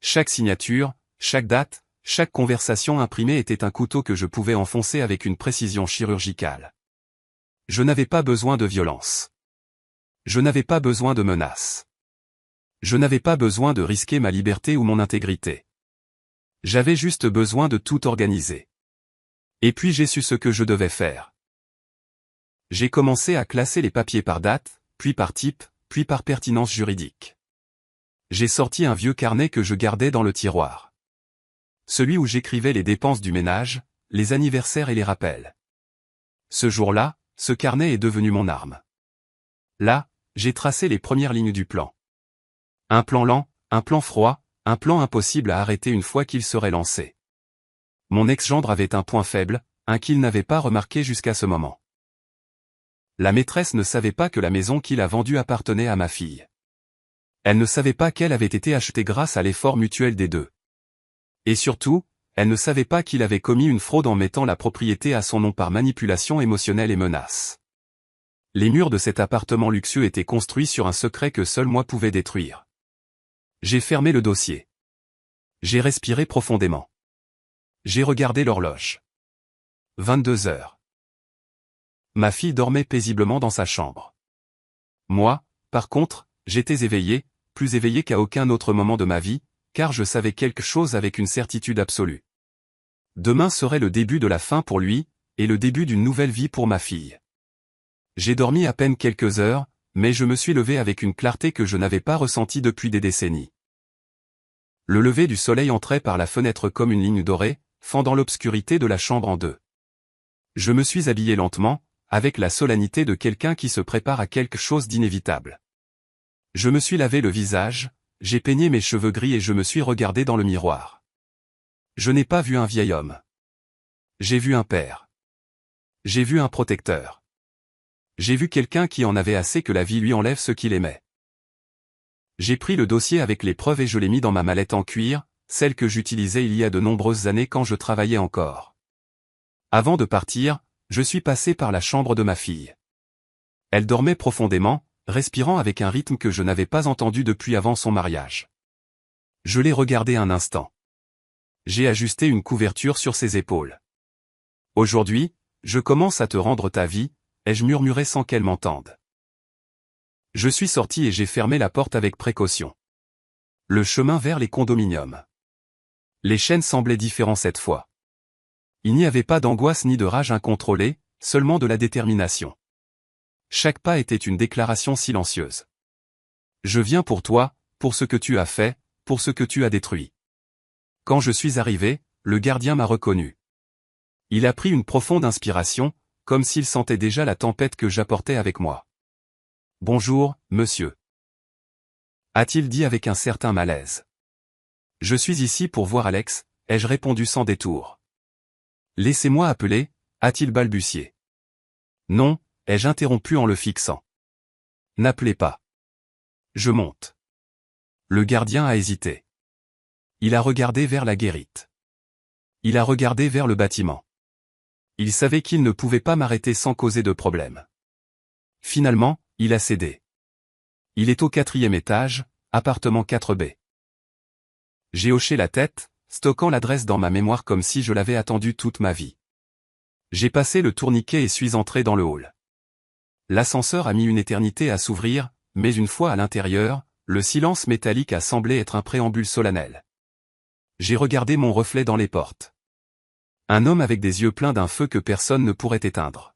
Chaque signature, chaque date, chaque conversation imprimée était un couteau que je pouvais enfoncer avec une précision chirurgicale. Je n'avais pas besoin de violence. Je n'avais pas besoin de menaces. Je n'avais pas besoin de risquer ma liberté ou mon intégrité. J'avais juste besoin de tout organiser. Et puis j'ai su ce que je devais faire. J'ai commencé à classer les papiers par date, puis par type, puis par pertinence juridique. J'ai sorti un vieux carnet que je gardais dans le tiroir. Celui où j'écrivais les dépenses du ménage, les anniversaires et les rappels. Ce jour-là, ce carnet est devenu mon arme. Là, j'ai tracé les premières lignes du plan. Un plan lent, un plan froid, un plan impossible à arrêter une fois qu'il serait lancé. Mon ex-gendre avait un point faible, un qu'il n'avait pas remarqué jusqu'à ce moment. La maîtresse ne savait pas que la maison qu'il a vendue appartenait à ma fille. Elle ne savait pas qu'elle avait été achetée grâce à l'effort mutuel des deux. Et surtout, elle ne savait pas qu'il avait commis une fraude en mettant la propriété à son nom par manipulation émotionnelle et menace. Les murs de cet appartement luxueux étaient construits sur un secret que seul moi pouvais détruire. J'ai fermé le dossier. J'ai respiré profondément. J'ai regardé l'horloge. 22 heures. Ma fille dormait paisiblement dans sa chambre. Moi, par contre, j'étais éveillé, plus éveillé qu'à aucun autre moment de ma vie, car je savais quelque chose avec une certitude absolue. Demain serait le début de la fin pour lui, et le début d'une nouvelle vie pour ma fille. J'ai dormi à peine quelques heures, mais je me suis levé avec une clarté que je n'avais pas ressentie depuis des décennies. Le lever du soleil entrait par la fenêtre comme une ligne dorée, fendant l'obscurité de la chambre en deux. Je me suis habillé lentement, avec la solennité de quelqu'un qui se prépare à quelque chose d'inévitable. Je me suis lavé le visage, j'ai peigné mes cheveux gris et je me suis regardé dans le miroir. Je n'ai pas vu un vieil homme. J'ai vu un père. J'ai vu un protecteur. J'ai vu quelqu'un qui en avait assez que la vie lui enlève ce qu'il aimait. J'ai pris le dossier avec les preuves et je l'ai mis dans ma mallette en cuir, celle que j'utilisais il y a de nombreuses années quand je travaillais encore. Avant de partir, je suis passé par la chambre de ma fille. Elle dormait profondément, respirant avec un rythme que je n'avais pas entendu depuis avant son mariage. Je l'ai regardée un instant. J'ai ajusté une couverture sur ses épaules. Aujourd'hui, je commence à te rendre ta vie, ai-je murmuré sans qu'elle m'entende. Je suis sorti et j'ai fermé la porte avec précaution. Le chemin vers les condominiums. Les chaînes semblaient différents cette fois. Il n'y avait pas d'angoisse ni de rage incontrôlée, seulement de la détermination. Chaque pas était une déclaration silencieuse. Je viens pour toi, pour ce que tu as fait, pour ce que tu as détruit. Quand je suis arrivé, le gardien m'a reconnu. Il a pris une profonde inspiration, comme s'il sentait déjà la tempête que j'apportais avec moi. Bonjour, monsieur. A-t-il dit avec un certain malaise. Je suis ici pour voir Alex, ai-je répondu sans détour. Laissez-moi appeler, a-t-il balbutié. Non, ai-je interrompu en le fixant. N'appelez pas. Je monte. Le gardien a hésité. Il a regardé vers la guérite. Il a regardé vers le bâtiment. Il savait qu'il ne pouvait pas m'arrêter sans causer de problème. Finalement, il a cédé. Il est au 4e étage, appartement 4B. J'ai hoché la tête, stockant l'adresse dans ma mémoire comme si je l'avais attendu toute ma vie. J'ai passé le tourniquet et suis entré dans le hall. L'ascenseur a mis une éternité à s'ouvrir, mais une fois à l'intérieur, le silence métallique a semblé être un préambule solennel. J'ai regardé mon reflet dans les portes. Un homme avec des yeux pleins d'un feu que personne ne pourrait éteindre.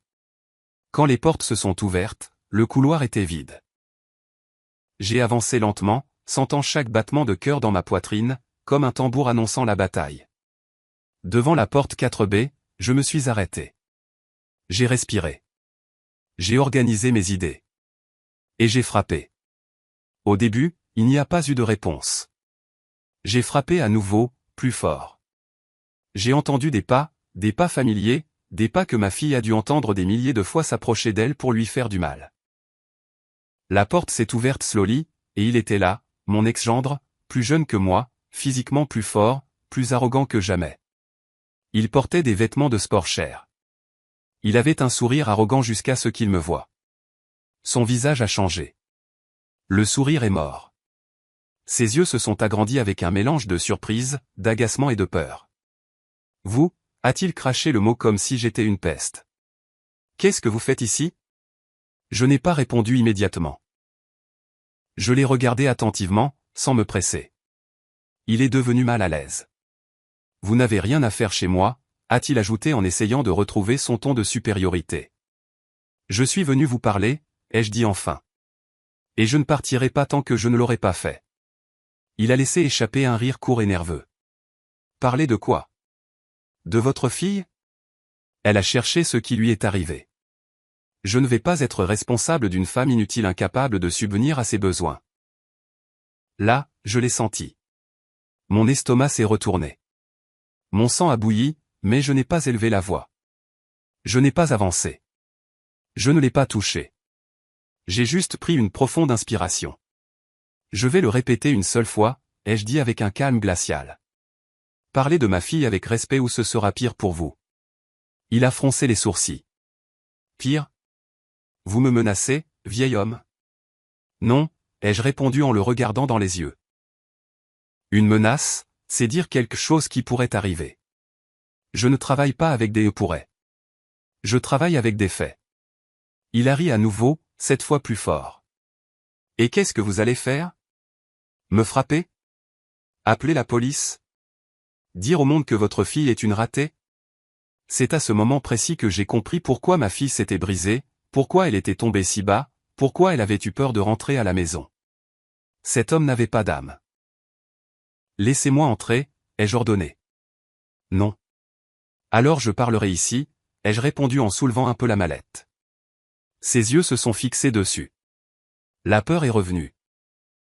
Quand les portes se sont ouvertes, le couloir était vide. J'ai avancé lentement, sentant chaque battement de cœur dans ma poitrine, comme un tambour annonçant la bataille. Devant la porte 4B, je me suis arrêté. J'ai respiré. J'ai organisé mes idées. Et j'ai frappé. Au début, il n'y a pas eu de réponse. J'ai frappé à nouveau, plus fort. J'ai entendu des pas familiers, des pas que ma fille a dû entendre des milliers de fois s'approcher d'elle pour lui faire du mal. La porte s'est ouverte slowly, et il était là, mon ex-gendre, plus jeune que moi, physiquement plus fort, plus arrogant que jamais. Il portait des vêtements de sport chers. Il avait un sourire arrogant jusqu'à ce qu'il me voie. Son visage a changé. Le sourire est mort. Ses yeux se sont agrandis avec un mélange de surprise, d'agacement et de peur. Vous, a-t-il craché le mot comme si j'étais une peste. Qu'est-ce que vous faites ici? Je n'ai pas répondu immédiatement. Je l'ai regardé attentivement, sans me presser. Il est devenu mal à l'aise. Vous n'avez rien à faire chez moi, a-t-il ajouté en essayant de retrouver son ton de supériorité. Je suis venu vous parler, ai-je dit enfin. Et je ne partirai pas tant que je ne l'aurai pas fait. Il a laissé échapper un rire court et nerveux. Parler de quoi? De votre fille? Elle a cherché ce qui lui est arrivé. Je ne vais pas être responsable d'une femme inutile incapable de subvenir à ses besoins. Là, je l'ai senti. Mon estomac s'est retourné. Mon sang a bouilli, mais je n'ai pas élevé la voix. Je n'ai pas avancé. Je ne l'ai pas touché. J'ai juste pris une profonde inspiration. Je vais le répéter une seule fois, ai-je dit avec un calme glacial. Parlez de ma fille avec respect ou ce sera pire pour vous. Il a froncé les sourcils. Pire? Vous me menacez, vieil homme? Non, ai-je répondu en le regardant dans les yeux. Une menace, c'est dire quelque chose qui pourrait arriver. Je ne travaille pas avec des pourrais. Je travaille avec des faits. Il a ri à nouveau, cette fois plus fort. Et qu'est-ce que vous allez faire? Me frapper? Appeler la police? Dire au monde que votre fille est une ratée? C'est à ce moment précis que j'ai compris pourquoi ma fille s'était brisée, pourquoi elle était tombée si bas, pourquoi elle avait eu peur de rentrer à la maison. Cet homme n'avait pas d'âme. Laissez-moi entrer, ai-je ordonné. Non. Alors je parlerai ici, ai-je répondu en soulevant un peu la mallette. Ses yeux se sont fixés dessus. La peur est revenue.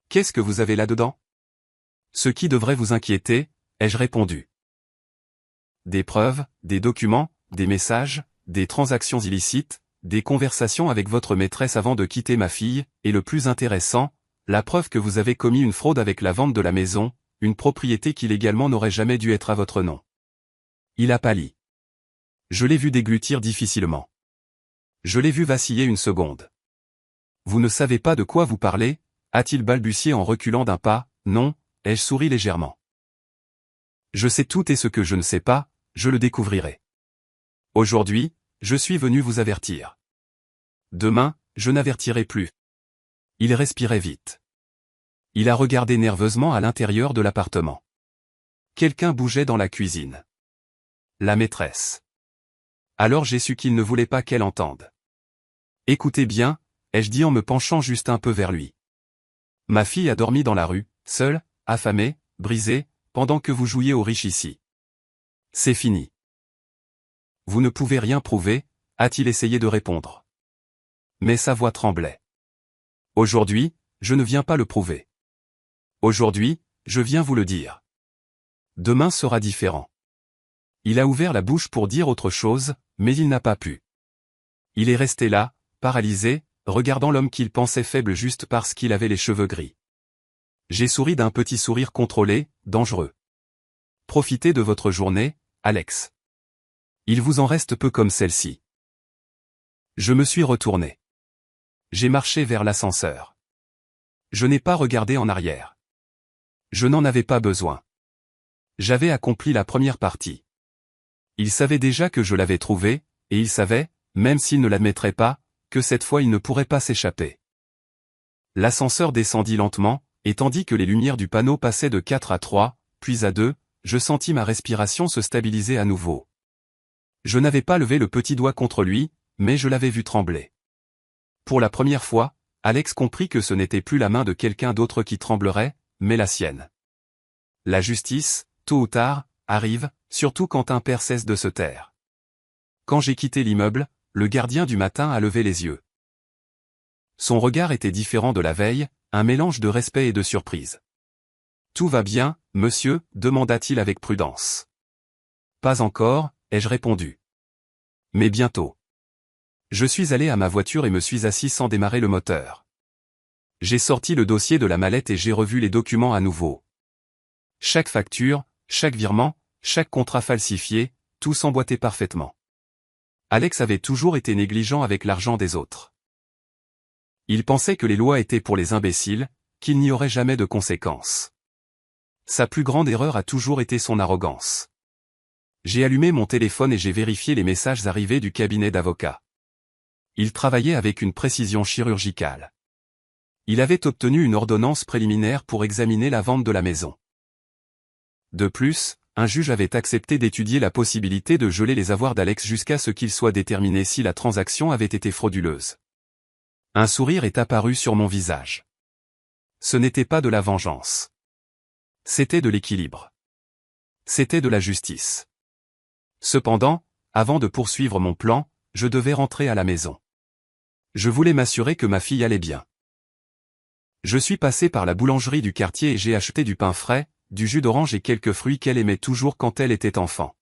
Qu'est-ce que vous avez là-dedans? Ce qui devrait vous inquiéter, ai-je répondu. Des preuves, des documents, des messages, des transactions illicites, des conversations avec votre maîtresse avant de quitter ma fille, et le plus intéressant, la preuve que vous avez commis une fraude avec la vente de la maison, une propriété qui légalement n'aurait jamais dû être à votre nom. Il a pâli. Je l'ai vu déglutir difficilement. Je l'ai vu vaciller une seconde. Vous ne savez pas de quoi vous parlez, a-t-il balbutié en reculant d'un pas, non, ai-je souri légèrement. Je sais tout et ce que je ne sais pas, je le découvrirai. Aujourd'hui, je suis venu vous avertir. Demain, je n'avertirai plus. Il respirait vite. Il a regardé nerveusement à l'intérieur de l'appartement. Quelqu'un bougeait dans la cuisine. La maîtresse. Alors j'ai su qu'il ne voulait pas qu'elle entende. Écoutez bien, ai-je dit en me penchant juste un peu vers lui. Ma fille a dormi dans la rue, seule, affamée, brisée, pendant que vous jouiez aux riches ici. C'est fini. Vous ne pouvez rien prouver, a-t-il essayé de répondre. Mais sa voix tremblait. Aujourd'hui, je ne viens pas le prouver. Aujourd'hui, je viens vous le dire. Demain sera différent. Il a ouvert la bouche pour dire autre chose, mais il n'a pas pu. Il est resté là, paralysé, regardant l'homme qu'il pensait faible juste parce qu'il avait les cheveux gris. J'ai souri d'un petit sourire contrôlé, dangereux. Profitez de votre journée, Alex. Il vous en reste peu comme celle-ci. Je me suis retourné. J'ai marché vers l'ascenseur. Je n'ai pas regardé en arrière. Je n'en avais pas besoin. J'avais accompli la première partie. Il savait déjà que je l'avais trouvé, et il savait, même s'il ne l'admettrait pas, que cette fois il ne pourrait pas s'échapper. L'ascenseur descendit lentement, et tandis que les lumières du panneau passaient de 4 à 3, puis à 2, je sentis ma respiration se stabiliser à nouveau. Je n'avais pas levé le petit doigt contre lui, mais je l'avais vu trembler. Pour la première fois, Alex comprit que ce n'était plus la main de quelqu'un d'autre qui tremblerait, mais la sienne. La justice, tôt ou tard, arrive, surtout quand un père cesse de se taire. Quand j'ai quitté l'immeuble, le gardien du matin a levé les yeux. Son regard était différent de la veille, un mélange de respect et de surprise. « Tout va bien, monsieur ?» demanda-t-il avec prudence. « Pas encore » ai-je répondu. « Mais bientôt. » Je suis allé à ma voiture et me suis assis sans démarrer le moteur. J'ai sorti le dossier de la mallette et j'ai revu les documents à nouveau. Chaque facture, chaque virement, chaque contrat falsifié, tout s'emboîtait parfaitement. Alex avait toujours été négligent avec l'argent des autres. Il pensait que les lois étaient pour les imbéciles, qu'il n'y aurait jamais de conséquences. Sa plus grande erreur a toujours été son arrogance. J'ai allumé mon téléphone et j'ai vérifié les messages arrivés du cabinet d'avocat. Il travaillait avec une précision chirurgicale. Il avait obtenu une ordonnance préliminaire pour examiner la vente de la maison. De plus, un juge avait accepté d'étudier la possibilité de geler les avoirs d'Alex jusqu'à ce qu'il soit déterminé si la transaction avait été frauduleuse. Un sourire est apparu sur mon visage. Ce n'était pas de la vengeance. C'était de l'équilibre. C'était de la justice. Cependant, avant de poursuivre mon plan, je devais rentrer à la maison. Je voulais m'assurer que ma fille allait bien. Je suis passé par la boulangerie du quartier et j'ai acheté du pain frais, du jus d'orange et quelques fruits qu'elle aimait toujours quand elle était enfant.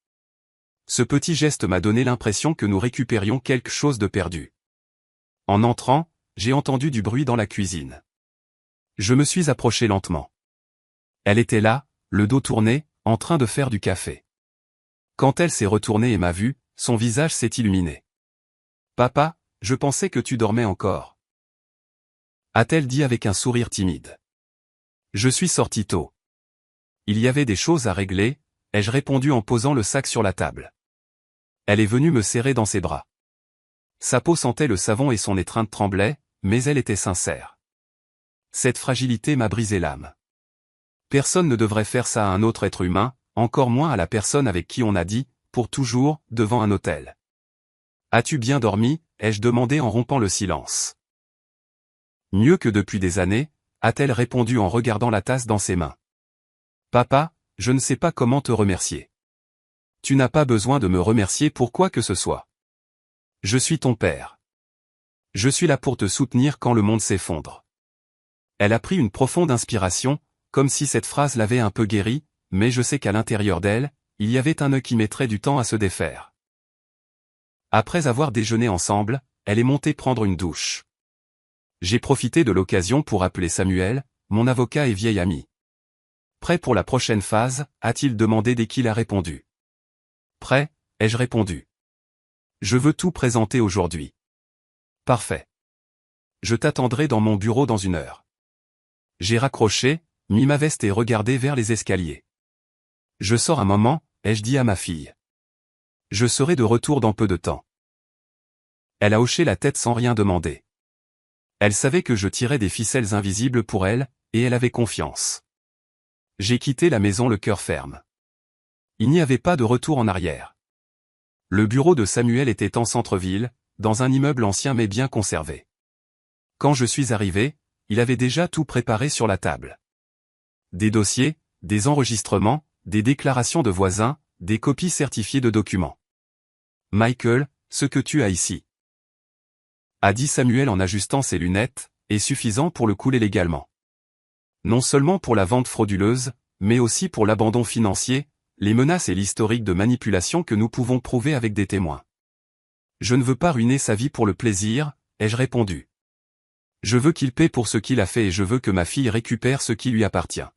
Ce petit geste m'a donné l'impression que nous récupérions quelque chose de perdu. En entrant, j'ai entendu du bruit dans la cuisine. Je me suis approché lentement. Elle était là, le dos tourné, en train de faire du café. Quand elle s'est retournée et m'a vu, son visage s'est illuminé. « Papa, je pensais que tu dormais encore. » a-t-elle dit avec un sourire timide. Je suis sorti tôt. Il y avait des choses à régler, ai-je répondu en posant le sac sur la table. Elle est venue me serrer dans ses bras. Sa peau sentait le savon et son étreinte tremblait, mais elle était sincère. Cette fragilité m'a brisé l'âme. Personne ne devrait faire ça à un autre être humain, encore moins à la personne avec qui on a dit, pour toujours, devant un autel. « As-tu bien dormi ?» ai-je demandé en rompant le silence. « Mieux que depuis des années » a-t-elle répondu en regardant la tasse dans ses mains. « Papa, je ne sais pas comment te remercier. Tu n'as pas besoin de me remercier pour quoi que ce soit. Je suis ton père. Je suis là pour te soutenir quand le monde s'effondre. » Elle a pris une profonde inspiration, comme si cette phrase l'avait un peu guérie, mais je sais qu'à l'intérieur d'elle, il y avait un nœud qui mettrait du temps à se défaire. Après avoir déjeuné ensemble, elle est montée prendre une douche. J'ai profité de l'occasion pour appeler Samuel, mon avocat et vieil ami. « Prêt pour la prochaine phase ?» a-t-il demandé dès qu'il a répondu. « Prêt ?» ai-je répondu. « Je veux tout présenter aujourd'hui. »« Parfait. Je t'attendrai dans mon bureau dans 1 heure. » J'ai raccroché, mis ma veste et regardé vers les escaliers. « Je sors un moment » ai-je dit à ma fille. « Je serai de retour dans peu de temps. » Elle a hoché la tête sans rien demander. Elle savait que je tirais des ficelles invisibles pour elle, et elle avait confiance. J'ai quitté la maison le cœur ferme. Il n'y avait pas de retour en arrière. Le bureau de Samuel était en centre-ville, dans un immeuble ancien mais bien conservé. Quand je suis arrivé, il avait déjà tout préparé sur la table. Des dossiers, des enregistrements, des déclarations de voisins, des copies certifiées de documents. « Michael, ce que tu as ici. » a dit Samuel en ajustant ses lunettes, est suffisant pour le couler légalement. Non seulement pour la vente frauduleuse, mais aussi pour l'abandon financier, les menaces et l'historique de manipulation que nous pouvons prouver avec des témoins. Je ne veux pas ruiner sa vie pour le plaisir, ai-je répondu. Je veux qu'il paie pour ce qu'il a fait et je veux que ma fille récupère ce qui lui appartient.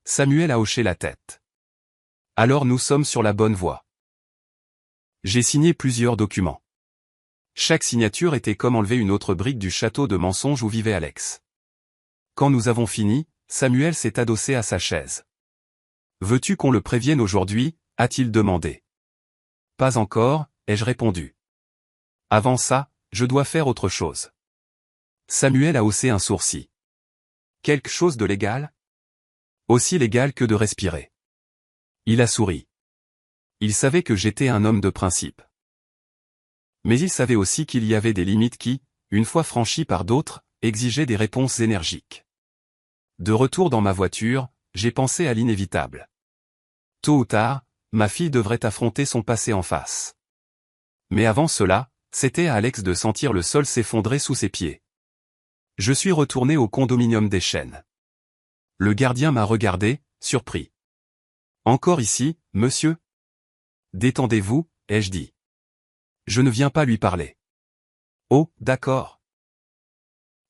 Samuel a hoché la tête. Alors nous sommes sur la bonne voie. J'ai signé plusieurs documents. Chaque signature était comme enlever une autre brique du château de mensonges où vivait Alex. Quand nous avons fini, Samuel s'est adossé à sa chaise. « Veux-tu qu'on le prévienne aujourd'hui » a-t-il demandé. « Pas encore » ai-je répondu. « Avant ça, je dois faire autre chose. » Samuel a haussé un sourcil. « Quelque chose de légal ? Aussi légal que de respirer. » Il a souri. Il savait que j'étais un homme de principe. Mais il savait aussi qu'il y avait des limites qui, une fois franchies par d'autres, exigeaient des réponses énergiques. De retour dans ma voiture, j'ai pensé à l'inévitable. Tôt ou tard, ma fille devrait affronter son passé en face. Mais avant cela, c'était à Alex de sentir le sol s'effondrer sous ses pieds. Je suis retourné au condominium des Chênes. Le gardien m'a regardé, surpris. « Encore ici, monsieur ? » « Détendez-vous, ai-je dit. Je ne viens pas lui parler. »« Oh, d'accord. »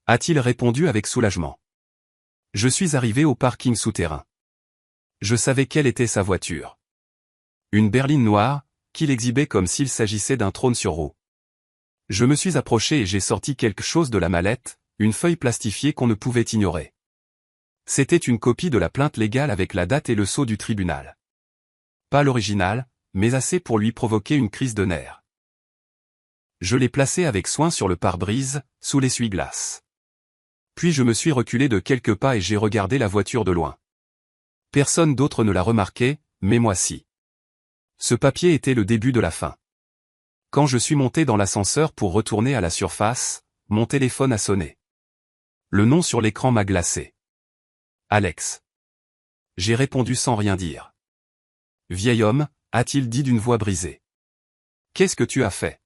a-t-il répondu avec soulagement. Je suis arrivé au parking souterrain. Je savais quelle était sa voiture. Une berline noire, qu'il exhibait comme s'il s'agissait d'un trône sur roues. Je me suis approché et j'ai sorti quelque chose de la mallette, une feuille plastifiée qu'on ne pouvait ignorer. C'était une copie de la plainte légale avec la date et le sceau du tribunal. Pas l'original, mais assez pour lui provoquer une crise de nerfs. Je l'ai placé avec soin sur le pare-brise, sous l'essuie-glace. Puis je me suis reculé de quelques pas et j'ai regardé la voiture de loin. Personne d'autre ne l'a remarqué, mais moi si. Ce papier était le début de la fin. Quand je suis monté dans l'ascenseur pour retourner à la surface, mon téléphone a sonné. Le nom sur l'écran m'a glacé. Alex. J'ai répondu sans rien dire. Vieil homme, a-t-il dit d'une voix brisée. Qu'est-ce que tu as fait?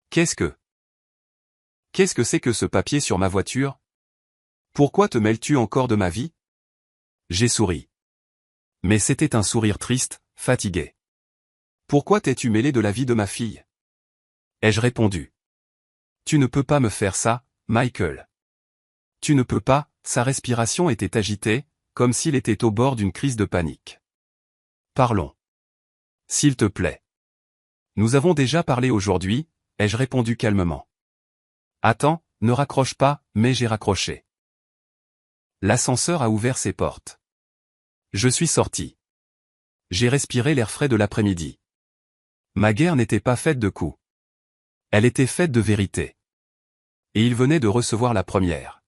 Qu'est-ce que c'est que ce papier sur ma voiture? Pourquoi te mêles-tu encore de ma vie? J'ai souri. Mais c'était un sourire triste, fatigué. Pourquoi t'es-tu mêlé de la vie de ma fille? Ai-je répondu. Tu ne peux pas me faire ça, Michael. Tu ne peux pas, sa respiration était agitée, comme s'il était au bord d'une crise de panique. Parlons. S'il te plaît. Nous avons déjà parlé aujourd'hui, ai-je répondu calmement. Attends, ne raccroche pas, mais j'ai raccroché. L'ascenseur a ouvert ses portes. Je suis sorti. J'ai respiré l'air frais de l'après-midi. Ma guerre n'était pas faite de coups. Elle était faite de vérité. Et il venait de recevoir la première.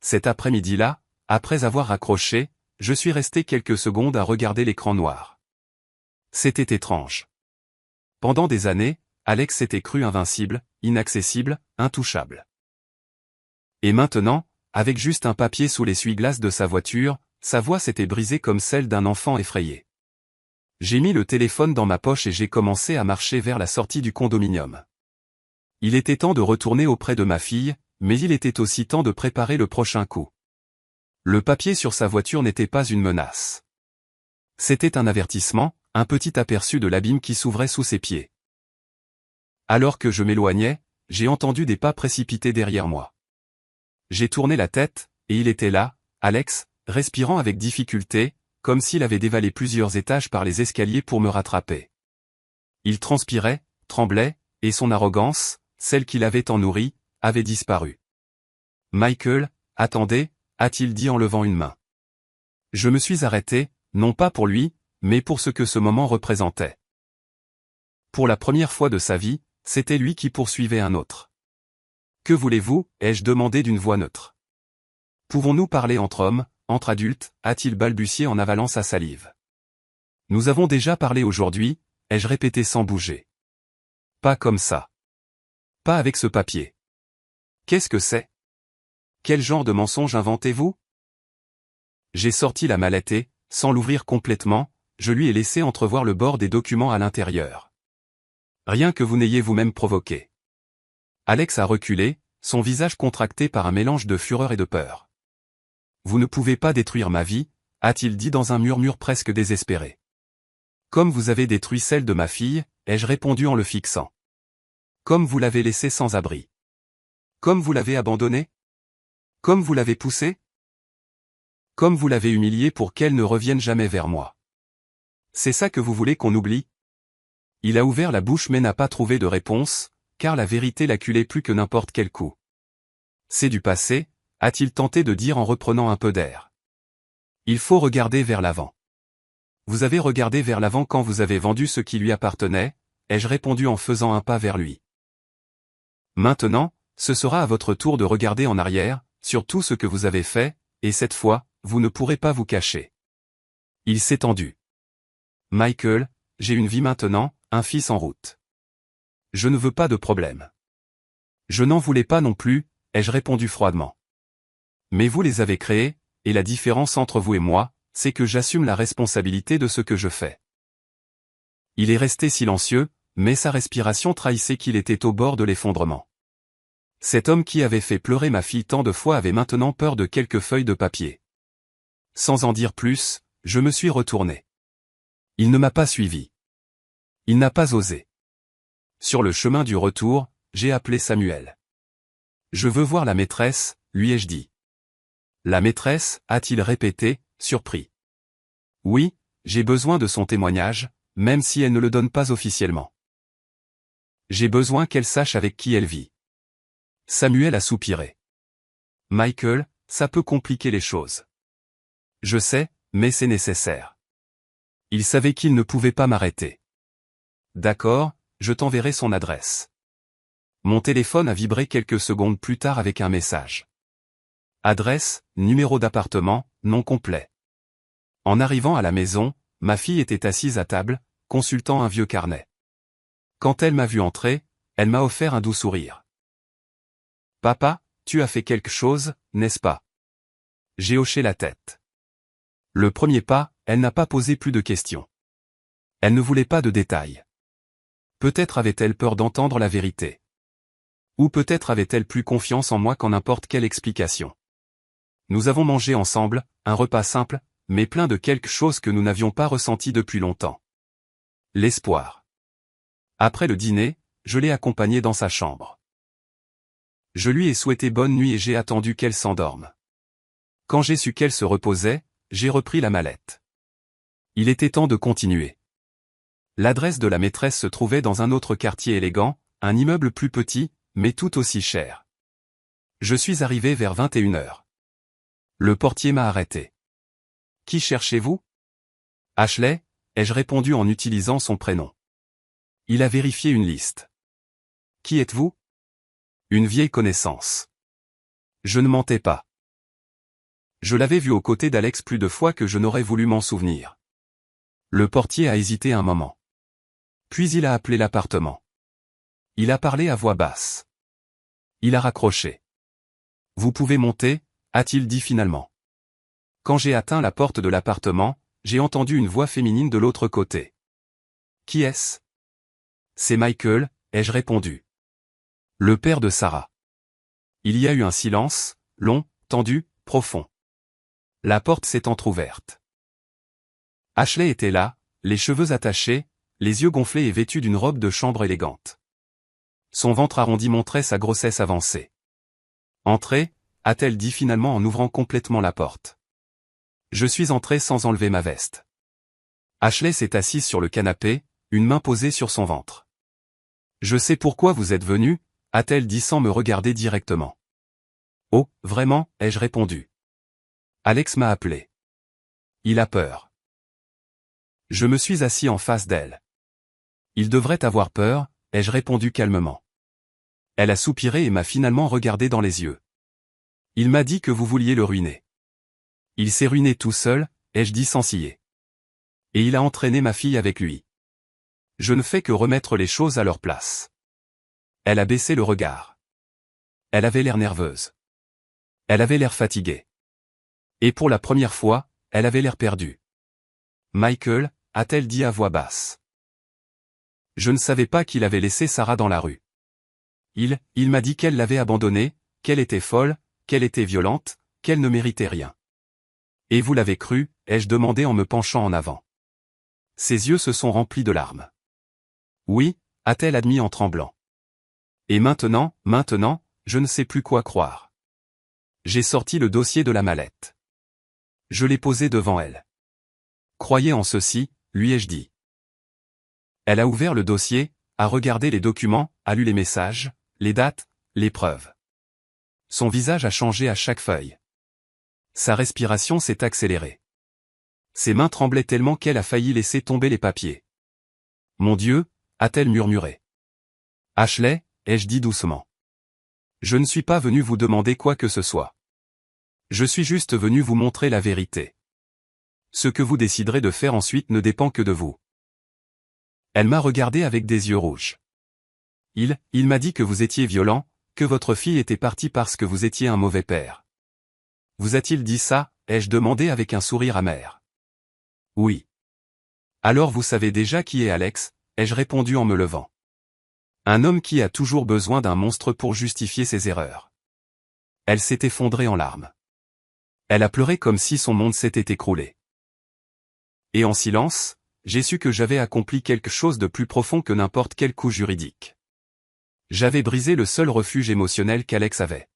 Cet après-midi-là, après avoir raccroché, je suis resté quelques secondes à regarder l'écran noir. C'était étrange. Pendant des années, Alex s'était cru invincible, inaccessible, intouchable. Et maintenant, avec juste un papier sous l'essuie-glace de sa voiture, sa voix s'était brisée comme celle d'un enfant effrayé. J'ai mis le téléphone dans ma poche et j'ai commencé à marcher vers la sortie du condominium. Il était temps de retourner auprès de ma fille, mais il était aussi temps de préparer le prochain coup. Le papier sur sa voiture n'était pas une menace. C'était un avertissement, un petit aperçu de l'abîme qui s'ouvrait sous ses pieds. Alors que je m'éloignais, j'ai entendu des pas précipités derrière moi. J'ai tourné la tête, et il était là, Alex, respirant avec difficulté, comme s'il avait dévalé plusieurs étages par les escaliers pour me rattraper. Il transpirait, tremblait, et son arrogance, celle qu'il avait tant nourrie, avait disparu. « Michael, attendez » a-t-il dit en levant une main. Je me suis arrêté, non pas pour lui, mais pour ce que ce moment représentait. Pour la première fois de sa vie, c'était lui qui poursuivait un autre. « Que voulez-vous » ai-je demandé d'une voix neutre. « Pouvons-nous parler entre hommes, entre adultes » a-t-il balbutié en avalant sa salive. « Nous avons déjà parlé aujourd'hui » ai-je répété sans bouger. « Pas comme ça. Pas avec ce papier. Qu'est-ce que c'est? Quel genre de mensonge inventez-vous? » J'ai sorti la mallette et, sans l'ouvrir complètement, je lui ai laissé entrevoir le bord des documents à l'intérieur. Rien que vous n'ayez vous-même provoqué. Alex a reculé, son visage contracté par un mélange de fureur et de peur. « Vous ne pouvez pas détruire ma vie, » a-t-il dit dans un murmure presque désespéré. « Comme vous avez détruit celle de ma fille, » ai-je répondu en le fixant. « Comme vous l'avez laissée sans abri. Comme vous l'avez abandonnée. Comme vous l'avez poussée. Comme vous l'avez humiliée pour qu'elle ne revienne jamais vers moi. C'est ça que vous voulez qu'on oublie ?» Il a ouvert la bouche mais n'a pas trouvé de réponse, car la vérité l'acculait plus que n'importe quel coup. « C'est du passé », a-t-il tenté de dire en reprenant un peu d'air. « Il faut regarder vers l'avant. » « Vous avez regardé vers l'avant quand vous avez vendu ce qui lui appartenait, » ai-je répondu en faisant un pas vers lui. « Maintenant, ce sera à votre tour de regarder en arrière, sur tout ce que vous avez fait, et cette fois, vous ne pourrez pas vous cacher. » Il s'est tendu. « Michael, j'ai une vie maintenant, un fils en route. Je ne veux pas de problème. » Je n'en voulais pas non plus, ai-je répondu froidement. « Mais vous les avez créés, et la différence entre vous et moi, c'est que j'assume la responsabilité de ce que je fais. » Il est resté silencieux, mais sa respiration trahissait qu'il était au bord de l'effondrement. Cet homme qui avait fait pleurer ma fille tant de fois avait maintenant peur de quelques feuilles de papier. Sans en dire plus, je me suis retourné. Il ne m'a pas suivi. Il n'a pas osé. Sur le chemin du retour, j'ai appelé Samuel. « Je veux voir la maîtresse, » lui ai-je dit. « La maîtresse » a-t-il répété, surpris. « Oui, j'ai besoin de son témoignage, même si elle ne le donne pas officiellement. J'ai besoin qu'elle sache avec qui elle vit. » Samuel a soupiré. « Michael, ça peut compliquer les choses. Je sais, mais c'est nécessaire. » Il savait qu'il ne pouvait pas m'arrêter. « D'accord, je t'enverrai son adresse. » Mon téléphone a vibré quelques secondes plus tard avec un message. Adresse, numéro d'appartement, nom complet. En arrivant à la maison, ma fille était assise à table, consultant un vieux carnet. Quand elle m'a vu entrer, elle m'a offert un doux sourire. « Papa, tu as fait quelque chose, n'est-ce pas ?» J'ai hoché la tête. Le premier pas, elle n'a pas posé plus de questions. Elle ne voulait pas de détails. Peut-être avait-elle peur d'entendre la vérité. Ou peut-être avait-elle plus confiance en moi qu'en n'importe quelle explication. Nous avons mangé ensemble, un repas simple, mais plein de quelque chose que nous n'avions pas ressenti depuis longtemps. L'espoir. Après le dîner, je l'ai accompagnée dans sa chambre. Je lui ai souhaité bonne nuit et j'ai attendu qu'elle s'endorme. Quand j'ai su qu'elle se reposait, j'ai repris la mallette. Il était temps de continuer. L'adresse de la maîtresse se trouvait dans un autre quartier élégant, un immeuble plus petit, mais tout aussi cher. Je suis arrivé vers 21h. Le portier m'a arrêté. « Qui cherchez-vous ?»« Ashley » ai-je répondu en utilisant son prénom. Il a vérifié une liste. « Qui êtes-vous ?»« Une vieille connaissance. » Je ne mentais pas. Je l'avais vu aux côtés d'Alex plus de fois que je n'aurais voulu m'en souvenir. Le portier a hésité un moment. Puis il a appelé l'appartement. Il a parlé à voix basse. Il a raccroché. « Vous pouvez monter ?» a-t-il dit finalement. Quand j'ai atteint la porte de l'appartement, j'ai entendu une voix féminine de l'autre côté. « Qui est-ce ?»« C'est Michael » ai-je répondu. « Le père de Sarah. » Il y a eu un silence, long, tendu, profond. La porte s'est entr'ouverte. Ashley était là, les cheveux attachés, les yeux gonflés et vêtue d'une robe de chambre élégante. Son ventre arrondi montrait sa grossesse avancée. « Entrez » a-t-elle dit finalement en ouvrant complètement la porte. Je suis entré sans enlever ma veste. Ashley s'est assise sur le canapé, une main posée sur son ventre. « Je sais pourquoi vous êtes venu » a-t-elle dit sans me regarder directement. « Oh, vraiment » ai-je répondu. Alex m'a appelé. Il a peur. Je me suis assis en face d'elle. Il devrait avoir peur, ai-je répondu calmement. Elle a soupiré et m'a finalement regardé dans les yeux. Il m'a dit que vous vouliez le ruiner. Il s'est ruiné tout seul, ai-je dit sans ciller. Et il a entraîné ma fille avec lui. Je ne fais que remettre les choses à leur place. Elle a baissé le regard. Elle avait l'air nerveuse. Elle avait l'air fatiguée. Et pour la première fois, elle avait l'air perdue. « Michael » a-t-elle dit à voix basse. Je ne savais pas qu'il avait laissé Sarah dans la rue. Il m'a dit qu'elle l'avait abandonnée, qu'elle était folle, qu'elle était violente, qu'elle ne méritait rien. Et vous l'avez cru, ai-je demandé en me penchant en avant. Ses yeux se sont remplis de larmes. Oui, a-t-elle admis en tremblant. Et maintenant, je ne sais plus quoi croire. J'ai sorti le dossier de la mallette. Je l'ai posé devant elle. Croyez en ceci, lui ai-je dit. Elle a ouvert le dossier, a regardé les documents, a lu les messages, les dates, les preuves. Son visage a changé à chaque feuille. Sa respiration s'est accélérée. Ses mains tremblaient tellement qu'elle a failli laisser tomber les papiers. Mon Dieu, a-t-elle murmuré. Ashley, ai-je dit doucement. Je ne suis pas venu vous demander quoi que ce soit. Je suis juste venu vous montrer la vérité. Ce que vous déciderez de faire ensuite ne dépend que de vous. Elle m'a regardé avec des yeux rouges. Il m'a dit que vous étiez violent, que votre fille était partie parce que vous étiez un mauvais père. Vous a-t-il dit ça, ai-je demandé avec un sourire amer. Oui. Alors vous savez déjà qui est Alex, ai-je répondu en me levant. Un homme qui a toujours besoin d'un monstre pour justifier ses erreurs. Elle s'est effondrée en larmes. Elle a pleuré comme si son monde s'était écroulé. Et en silence, j'ai su que j'avais accompli quelque chose de plus profond que n'importe quel coup juridique. J'avais brisé le seul refuge émotionnel qu'Alex avait.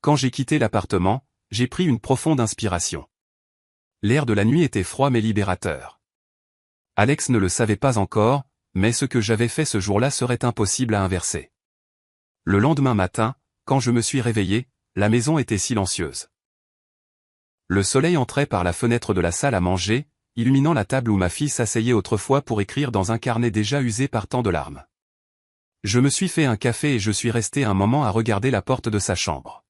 Quand j'ai quitté l'appartement, j'ai pris une profonde inspiration. L'air de la nuit était froid mais libérateur. Alex ne le savait pas encore, mais ce que j'avais fait ce jour-là serait impossible à inverser. Le lendemain matin, quand je me suis réveillé, la maison était silencieuse. Le soleil entrait par la fenêtre de la salle à manger, illuminant la table où ma fille s'asseyait autrefois pour écrire dans un carnet déjà usé par tant de larmes. Je me suis fait un café et je suis resté un moment à regarder la porte de sa chambre.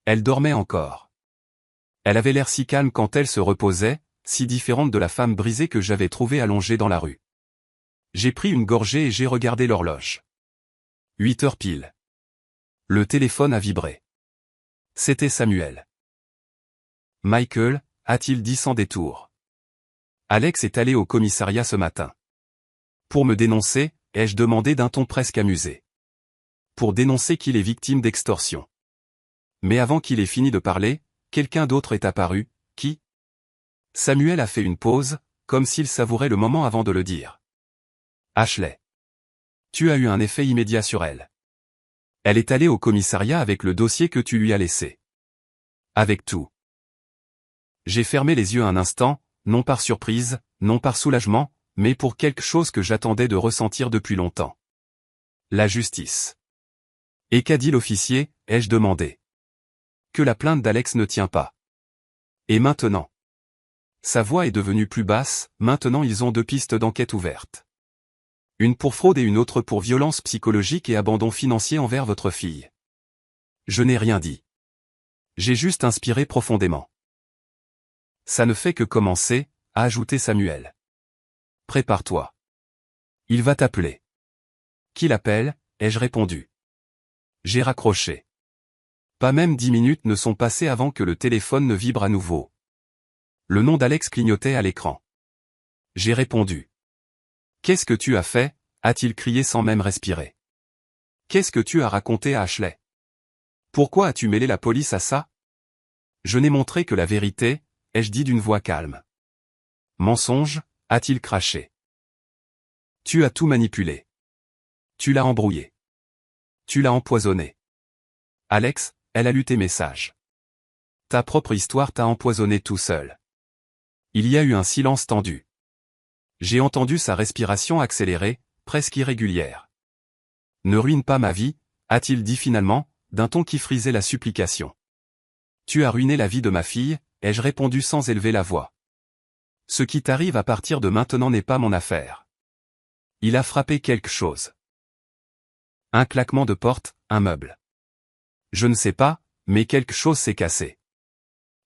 Elle dormait encore. Elle avait l'air si calme quand elle se reposait, si différente de la femme brisée que j'avais trouvée allongée dans la rue. J'ai pris une gorgée et j'ai regardé l'horloge. 8 heures pile. Le téléphone a vibré. C'était Samuel. Michael, a-t-il dit sans détour. Alex est allé au commissariat ce matin. Pour me dénoncer, ai-je demandé d'un ton presque amusé. Pour dénoncer qu'il est victime d'extorsion. Mais avant qu'il ait fini de parler, quelqu'un d'autre est apparu, qui? Samuel a fait une pause, comme s'il savourait le moment avant de le dire. Ashley. Tu as eu un effet immédiat sur elle. Elle est allée au commissariat avec le dossier que tu lui as laissé. Avec tout. J'ai fermé les yeux un instant, non par surprise, non par soulagement, mais pour quelque chose que j'attendais de ressentir depuis longtemps. La justice. Et qu'a dit l'officier, ai-je demandé. Que la plainte d'Alex ne tient pas. Et maintenant? Sa voix est devenue plus basse, maintenant ils ont 2 pistes d'enquête ouvertes. Une pour fraude et une autre pour violence psychologique et abandon financier envers votre fille. Je n'ai rien dit. J'ai juste inspiré profondément. Ça ne fait que commencer, a ajouté Samuel. Prépare-toi. Il va t'appeler. Qui l'appelle, ai-je répondu. J'ai raccroché. Pas même 10 minutes ne sont passées avant que le téléphone ne vibre à nouveau. Le nom d'Alex clignotait à l'écran. J'ai répondu. Qu'est-ce que tu as fait, a-t-il crié sans même respirer. Qu'est-ce que tu as raconté à Ashley? Pourquoi as-tu mêlé la police à ça? Je n'ai montré que la vérité, ai-je dit d'une voix calme. Mensonge, a-t-il craché. Tu as tout manipulé. Tu l'as embrouillé. Tu l'as empoisonné. Alex, elle a lu tes messages. Ta propre histoire t'a empoisonné tout seul. Il y a eu un silence tendu. J'ai entendu sa respiration accélérée, presque irrégulière. Ne ruine pas ma vie, a-t-il dit finalement, d'un ton qui frisait la supplication. Tu as ruiné la vie de ma fille, ai-je répondu sans élever la voix. Ce qui t'arrive à partir de maintenant n'est pas mon affaire. Il a frappé quelque chose. Un claquement de porte, un meuble. Je ne sais pas, mais quelque chose s'est cassé.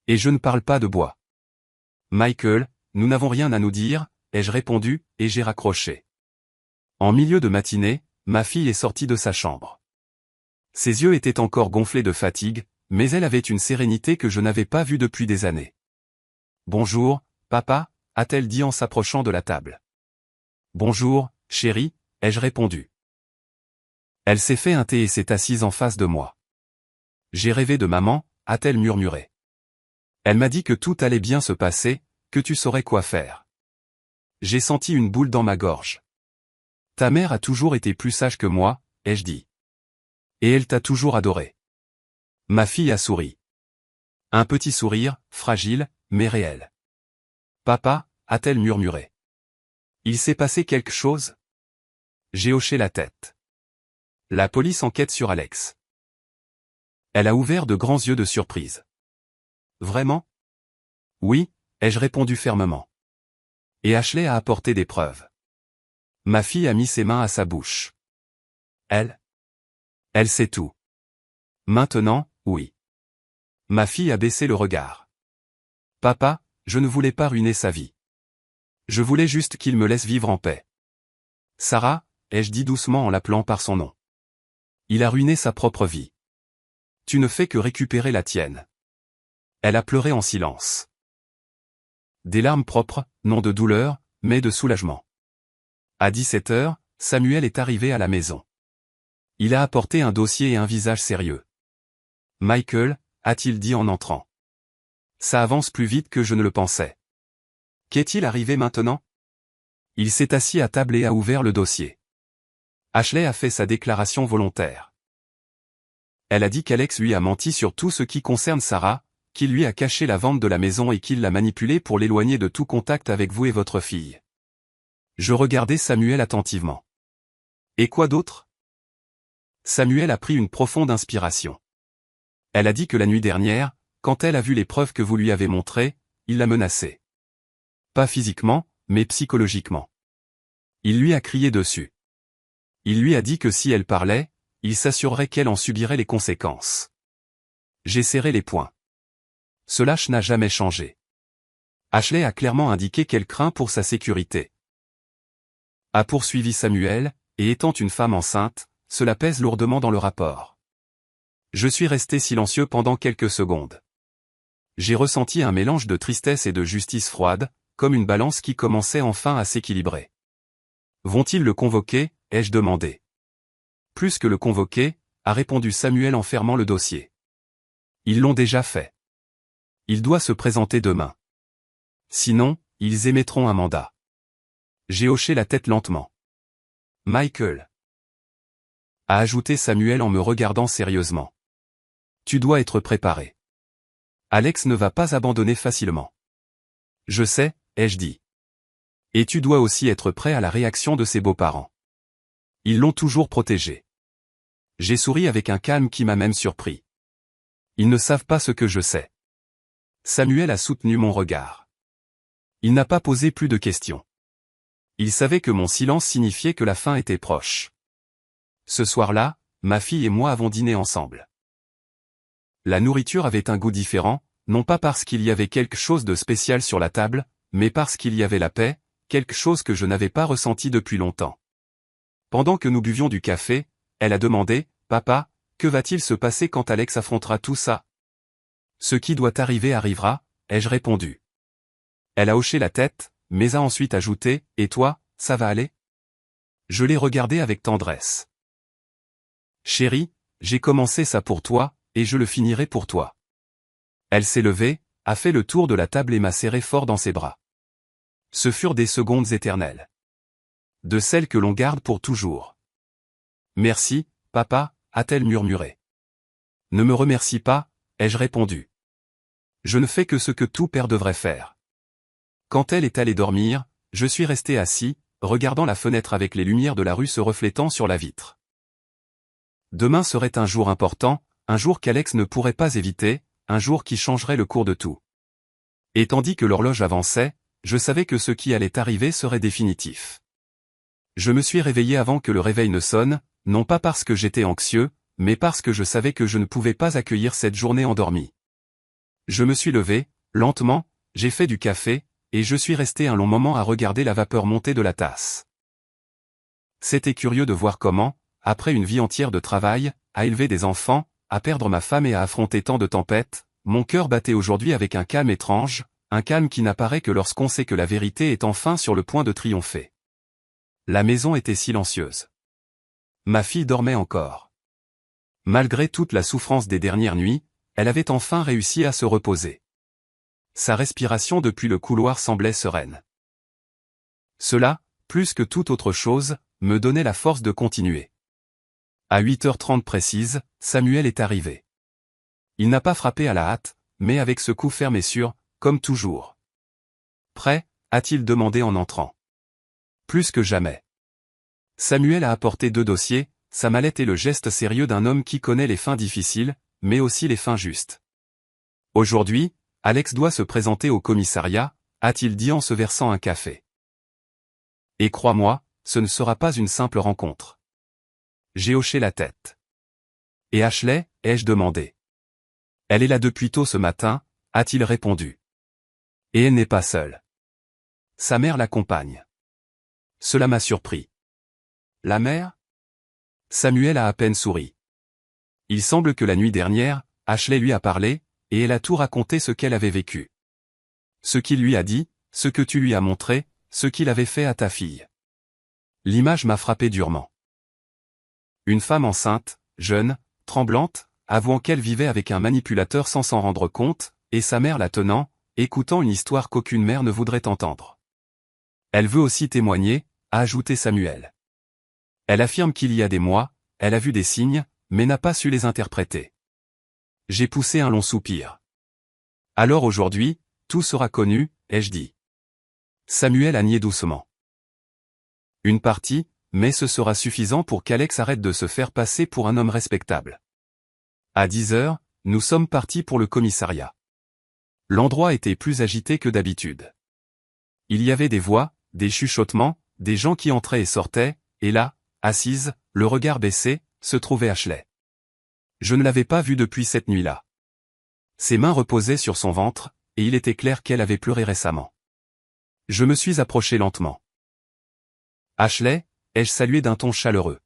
Et je ne parle pas de bois. Michael, nous n'avons rien à nous dire, ai-je répondu, et j'ai raccroché. En milieu de matinée, ma fille est sortie de sa chambre. Ses yeux étaient encore gonflés de fatigue, mais elle avait une sérénité que je n'avais pas vue depuis des années. Bonjour, papa, a-t-elle dit en s'approchant de la table. Bonjour, chérie, ai-je répondu. Elle s'est fait un thé et s'est assise en face de moi. J'ai rêvé de maman, a-t-elle murmuré. Elle m'a dit que tout allait bien se passer, que tu saurais quoi faire. J'ai senti une boule dans ma gorge. Ta mère a toujours été plus sage que moi, ai-je dit. Et elle t'a toujours adoré. Ma fille a souri. Un petit sourire, fragile, mais réel. Papa, a-t-elle murmuré. Il s'est passé quelque chose? J'ai hoché la tête. La police enquête sur Alex. Elle a ouvert de grands yeux de surprise. Vraiment? Oui, ai-je répondu fermement. Et Ashley a apporté des preuves. Ma fille a mis ses mains à sa bouche. Elle sait tout. Maintenant, oui. Ma fille a baissé le regard. Papa, je ne voulais pas ruiner sa vie. Je voulais juste qu'il me laisse vivre en paix. Sarah, ai-je dit doucement en l'appelant par son nom. Il a ruiné sa propre vie. Tu ne fais que récupérer la tienne. Elle a pleuré en silence. Des larmes propres, non de douleur, mais de soulagement. À 17 heures, Samuel est arrivé à la maison. Il a apporté un dossier et un visage sérieux. Michael, a-t-il dit en entrant. Ça avance plus vite que je ne le pensais. Qu'est-il arrivé maintenant? Il s'est assis à table et a ouvert le dossier. Ashley a fait sa déclaration volontaire. Elle a dit qu'Alex lui a menti sur tout ce qui concerne Sarah, qu'il lui a caché la vente de la maison et qu'il l'a manipulée pour l'éloigner de tout contact avec vous et votre fille. Je regardais Samuel attentivement. Et quoi d'autre? Samuel a pris une profonde inspiration. Elle a dit que la nuit dernière, quand elle a vu les preuves que vous lui avez montrées, il l'a menacée. Pas physiquement, mais psychologiquement. Il lui a crié dessus. Il lui a dit que si elle parlait, il s'assurerait qu'elle en subirait les conséquences. J'ai serré les poings. Ce lâche n'a jamais changé. Ashley a clairement indiqué qu'elle craint pour sa sécurité. A poursuivi Samuel, et étant une femme enceinte, cela pèse lourdement dans le rapport. Je suis resté silencieux pendant quelques secondes. J'ai ressenti un mélange de tristesse et de justice froide, comme une balance qui commençait enfin à s'équilibrer. Vont-ils le convoquer, ai-je demandé. Plus que le convoquer, a répondu Samuel en fermant le dossier. Ils l'ont déjà fait. Il doit se présenter demain. Sinon, ils émettront un mandat. J'ai hoché la tête lentement. Michael, a ajouté Samuel en me regardant sérieusement. Tu dois être préparé. Alex ne va pas abandonner facilement. Je sais, ai-je dit. Et tu dois aussi être prêt à la réaction de ses beaux-parents. Ils l'ont toujours protégé. J'ai souri avec un calme qui m'a même surpris. Ils ne savent pas ce que je sais. Samuel a soutenu mon regard. Il n'a pas posé plus de questions. Il savait que mon silence signifiait que la fin était proche. Ce soir-là, ma fille et moi avons dîné ensemble. La nourriture avait un goût différent, non pas parce qu'il y avait quelque chose de spécial sur la table, mais parce qu'il y avait la paix, quelque chose que je n'avais pas ressenti depuis longtemps. Pendant que nous buvions du café, elle a demandé, « Papa, que va-t-il se passer quand Alex affrontera tout ça ?» Ce qui doit arriver arrivera, ai-je répondu. Elle a hoché la tête, mais a ensuite ajouté, « Et toi, ça va aller ?» Je l'ai regardé avec tendresse. « Chérie, j'ai commencé ça pour toi, et je le finirai pour toi. » Elle s'est levée, a fait le tour de la table et m'a serré fort dans ses bras. Ce furent des secondes éternelles. De celles que l'on garde pour toujours. « Merci, papa, a-t-elle murmuré. « Ne me remercie pas, ai-je répondu. Je ne fais que ce que tout père devrait faire. » Quand elle est allée dormir, je suis resté assis, regardant la fenêtre avec les lumières de la rue se reflétant sur la vitre. Demain serait un jour important, un jour qu'Alex ne pourrait pas éviter, un jour qui changerait le cours de tout. Et tandis que l'horloge avançait, je savais que ce qui allait arriver serait définitif. Je me suis réveillé avant que le réveil ne sonne, non pas parce que j'étais anxieux, mais parce que je savais que je ne pouvais pas accueillir cette journée endormie. Je me suis levé, lentement, j'ai fait du café, et je suis resté un long moment à regarder la vapeur monter de la tasse. C'était curieux de voir comment, après une vie entière de travail, à élever des enfants, à perdre ma femme et à affronter tant de tempêtes, mon cœur battait aujourd'hui avec un calme étrange, un calme qui n'apparaît que lorsqu'on sait que la vérité est enfin sur le point de triompher. La maison était silencieuse. Ma fille dormait encore. Malgré toute la souffrance des dernières nuits, elle avait enfin réussi à se reposer. Sa respiration depuis le couloir semblait sereine. Cela, plus que toute autre chose, me donnait la force de continuer. À 8h30 précise, Samuel est arrivé. Il n'a pas frappé à la hâte, mais avec ce coup ferme et sûr, comme toujours. Prêt, a-t-il demandé en entrant. Plus que jamais. Samuel a apporté 2 dossiers, sa mallette et le geste sérieux d'un homme qui connaît les fins difficiles, mais aussi les fins justes. Aujourd'hui, Alex doit se présenter au commissariat, a-t-il dit en se versant un café. Et crois-moi, ce ne sera pas une simple rencontre. J'ai hoché la tête. Et Ashley, ai-je demandé. Elle est là depuis tôt ce matin, a-t-il répondu. Et elle n'est pas seule. Sa mère l'accompagne. Cela m'a surpris. La mère? Samuel a à peine souri. Il semble que la nuit dernière, Ashley lui a parlé, et elle a tout raconté ce qu'elle avait vécu. Ce qu'il lui a dit, ce que tu lui as montré, ce qu'il avait fait à ta fille. L'image m'a frappé durement. Une femme enceinte, jeune, tremblante, avouant qu'elle vivait avec un manipulateur sans s'en rendre compte, et sa mère la tenant, écoutant une histoire qu'aucune mère ne voudrait entendre. Elle veut aussi témoigner, a ajouté Samuel. Elle affirme qu'il y a des mois, elle a vu des signes, mais n'a pas su les interpréter. J'ai poussé un long soupir. Alors aujourd'hui, tout sera connu, ai-je dit. Samuel a nié doucement. Une partie, mais ce sera suffisant pour qu'Alex arrête de se faire passer pour un homme respectable. À 10h, nous sommes partis pour le commissariat. L'endroit était plus agité que d'habitude. Il y avait des voix, des chuchotements, des gens qui entraient et sortaient, et là, assise, le regard baissé, se trouvait Ashley. Je ne l'avais pas vue depuis cette nuit-là. Ses mains reposaient sur son ventre, et il était clair qu'elle avait pleuré récemment. Je me suis approché lentement. Ashley, ai-je salué d'un ton chaleureux.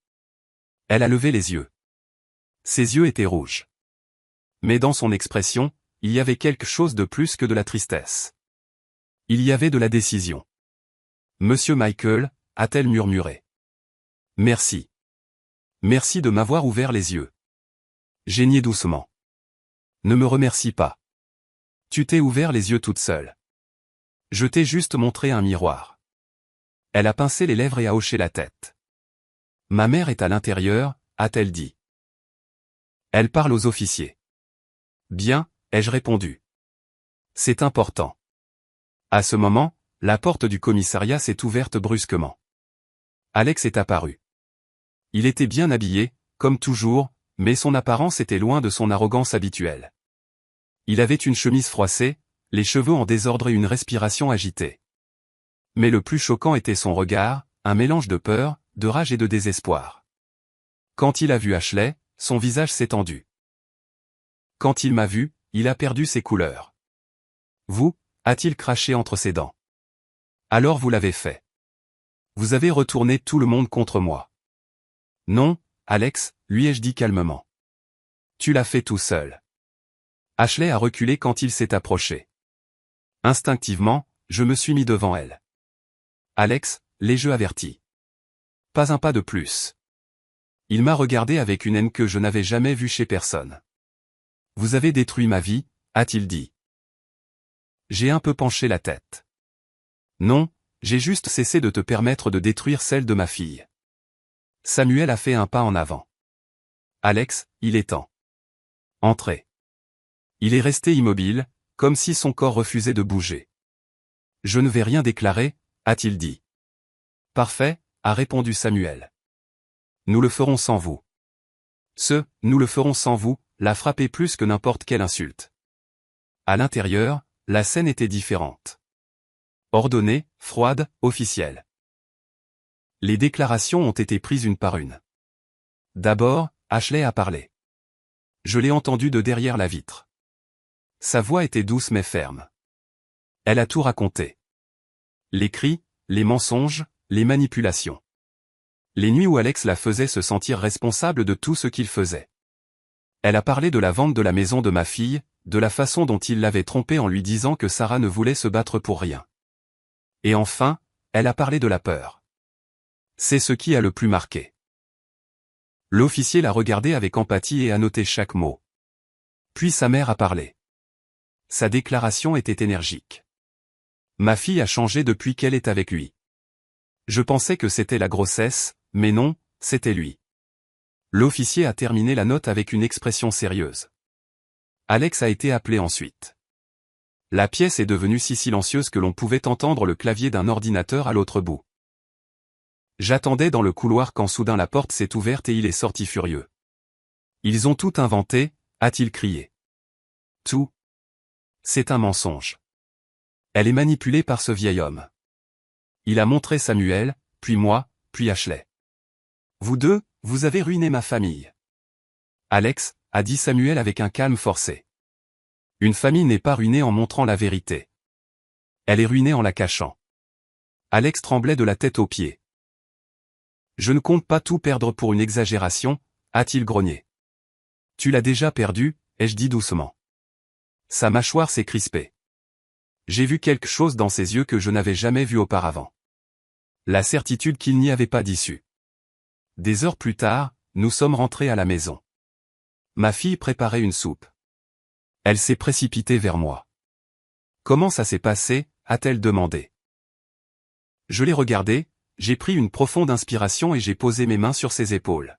Elle a levé les yeux. Ses yeux étaient rouges. Mais dans son expression, il y avait quelque chose de plus que de la tristesse. Il y avait de la décision. Monsieur Michael, a-t-elle murmuré. Merci. Merci de m'avoir ouvert les yeux. J'ai nié doucement. Ne me remercie pas. Tu t'es ouvert les yeux toute seule. Je t'ai juste montré un miroir. Elle a pincé les lèvres et a hoché la tête. Ma mère est à l'intérieur, a-t-elle dit. Elle parle aux officiers. Bien, ai-je répondu. C'est important. À ce moment, la porte du commissariat s'est ouverte brusquement. Alex est apparu. Il était bien habillé, comme toujours, mais son apparence était loin de son arrogance habituelle. Il avait une chemise froissée, les cheveux en désordre et une respiration agitée. Mais le plus choquant était son regard, un mélange de peur, de rage et de désespoir. Quand il a vu Ashley, son visage s'est tendu. Quand il m'a vu, il a perdu ses couleurs. Vous, a-t-il craché entre ses dents. Alors vous l'avez fait. Vous avez retourné tout le monde contre moi. Non, Alex, lui ai-je dit calmement. Tu l'as fait tout seul. Ashley a reculé quand il s'est approché. Instinctivement, je me suis mis devant elle. Alex, l'ai-je averti. Pas un pas de plus. Il m'a regardé avec une haine que je n'avais jamais vue chez personne. Vous avez détruit ma vie, a-t-il dit. J'ai un peu penché la tête. Non, j'ai juste cessé de te permettre de détruire celle de ma fille. Samuel a fait un pas en avant. Alex, il est temps. Entrez. Il est resté immobile, comme si son corps refusait de bouger. Je ne vais rien déclarer, a-t-il dit. Parfait, a répondu Samuel. Nous le ferons sans vous. Nous le ferons sans vous, l'a frappé plus que n'importe quelle insulte. À l'intérieur, la scène était différente. Ordonnée, froide, officielle. Les déclarations ont été prises une par une. D'abord, Ashley a parlé. Je l'ai entendu de derrière la vitre. Sa voix était douce mais ferme. Elle a tout raconté. Les cris, les mensonges, les manipulations. Les nuits où Alex la faisait se sentir responsable de tout ce qu'il faisait. Elle a parlé de la vente de la maison de ma fille, de la façon dont il l'avait trompée en lui disant que Sarah ne voulait se battre pour rien. Et enfin, elle a parlé de la peur. C'est ce qui a le plus marqué. L'officier l'a regardé avec empathie et a noté chaque mot. Puis sa mère a parlé. Sa déclaration était énergique. Ma fille a changé depuis qu'elle est avec lui. Je pensais que c'était la grossesse, mais non, c'était lui. L'officier a terminé la note avec une expression sérieuse. Alex a été appelé ensuite. La pièce est devenue si silencieuse que l'on pouvait entendre le clavier d'un ordinateur à l'autre bout. J'attendais dans le couloir quand soudain la porte s'est ouverte et il est sorti furieux. Ils ont tout inventé, a-t-il crié. Tout. C'est un mensonge. Elle est manipulée par ce vieil homme. Il a montré Samuel, puis moi, puis Ashley. Vous deux, vous avez ruiné ma famille. Alex, a dit Samuel avec un calme forcé. Une famille n'est pas ruinée en montrant la vérité. Elle est ruinée en la cachant. Alex tremblait de la tête aux pieds. Je ne compte pas tout perdre pour une exagération, a-t-il grogné. Tu l'as déjà perdu, ai-je dit doucement. Sa mâchoire s'est crispée. J'ai vu quelque chose dans ses yeux que je n'avais jamais vu auparavant. La certitude qu'il n'y avait pas d'issue. Des heures plus tard, nous sommes rentrés à la maison. Ma fille préparait une soupe. Elle s'est précipitée vers moi. Comment ça s'est passé, a-t-elle demandé. Je l'ai regardée, j'ai pris une profonde inspiration et j'ai posé mes mains sur ses épaules.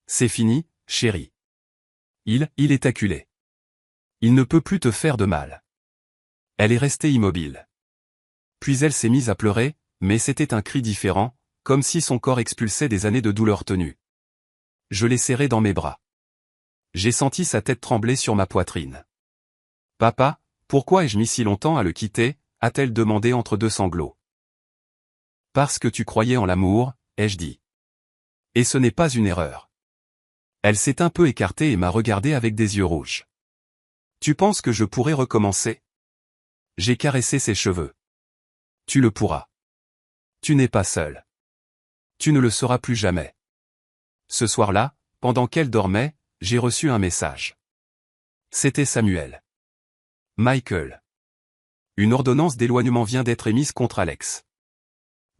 C'est fini, chérie. Il est acculé. Il ne peut plus te faire de mal. Elle est restée immobile. Puis elle s'est mise à pleurer, mais c'était un cri différent, comme si son corps expulsait des années de douleur tenue. Je l'ai serré dans mes bras. J'ai senti sa tête trembler sur ma poitrine. Papa, pourquoi ai-je mis si longtemps à le quitter, a-t-elle demandé entre deux sanglots. Parce que tu croyais en l'amour, ai-je dit. Et ce n'est pas une erreur. Elle s'est un peu écartée et m'a regardé avec des yeux rouges. Tu penses que je pourrais recommencer? J'ai caressé ses cheveux. Tu le pourras. Tu n'es pas seul. Tu ne le seras plus jamais. Ce soir-là, pendant qu'elle dormait, j'ai reçu un message. C'était Samuel. Michael. Une ordonnance d'éloignement vient d'être émise contre Alex.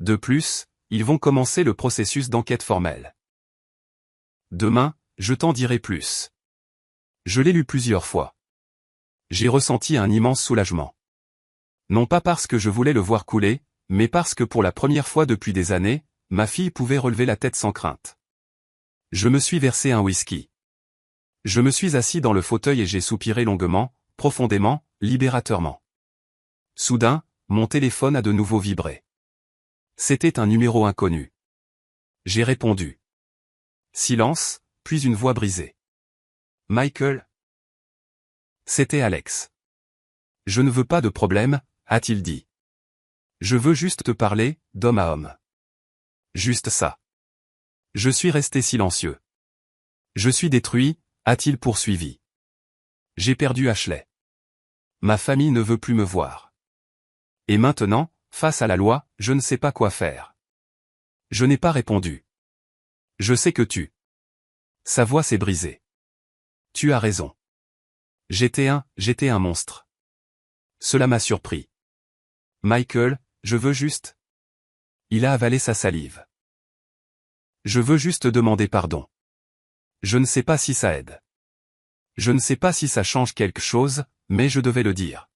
De plus, ils vont commencer le processus d'enquête formelle. Demain, je t'en dirai plus. Je l'ai lu plusieurs fois. J'ai ressenti un immense soulagement. Non pas parce que je voulais le voir couler, mais parce que pour la première fois depuis des années, ma fille pouvait relever la tête sans crainte. Je me suis versé un whisky. Je me suis assis dans le fauteuil et j'ai soupiré longuement, profondément, libérateurement. Soudain, mon téléphone a de nouveau vibré. C'était un numéro inconnu. J'ai répondu. Silence, puis une voix brisée. Michael? C'était Alex. Je ne veux pas de problème, a-t-il dit. Je veux juste te parler, d'homme à homme. Juste ça. Je suis resté silencieux. Je suis détruit, a-t-il poursuivi. J'ai perdu Ashley. Ma famille ne veut plus me voir. Et maintenant, face à la loi, je ne sais pas quoi faire. Je n'ai pas répondu. Je sais que tu. Sa voix s'est brisée. Tu as raison. J'étais un monstre. Cela m'a surpris. Michael, je veux juste. Il a avalé sa salive. Je veux juste demander pardon. Je ne sais pas si ça aide. Je ne sais pas si ça change quelque chose, mais je devais le dire.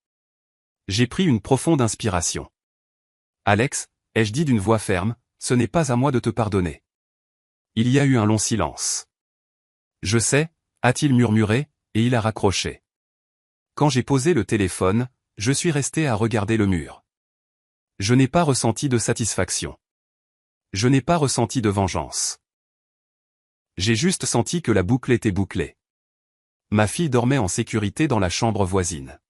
J'ai pris une profonde inspiration. Alex, ai-je dit d'une voix ferme, ce n'est pas à moi de te pardonner. Il y a eu un long silence. Je sais, a-t-il murmuré, et il a raccroché. Quand j'ai posé le téléphone, je suis resté à regarder le mur. Je n'ai pas ressenti de satisfaction. Je n'ai pas ressenti de vengeance. J'ai juste senti que la boucle était bouclée. Ma fille dormait en sécurité dans la chambre voisine.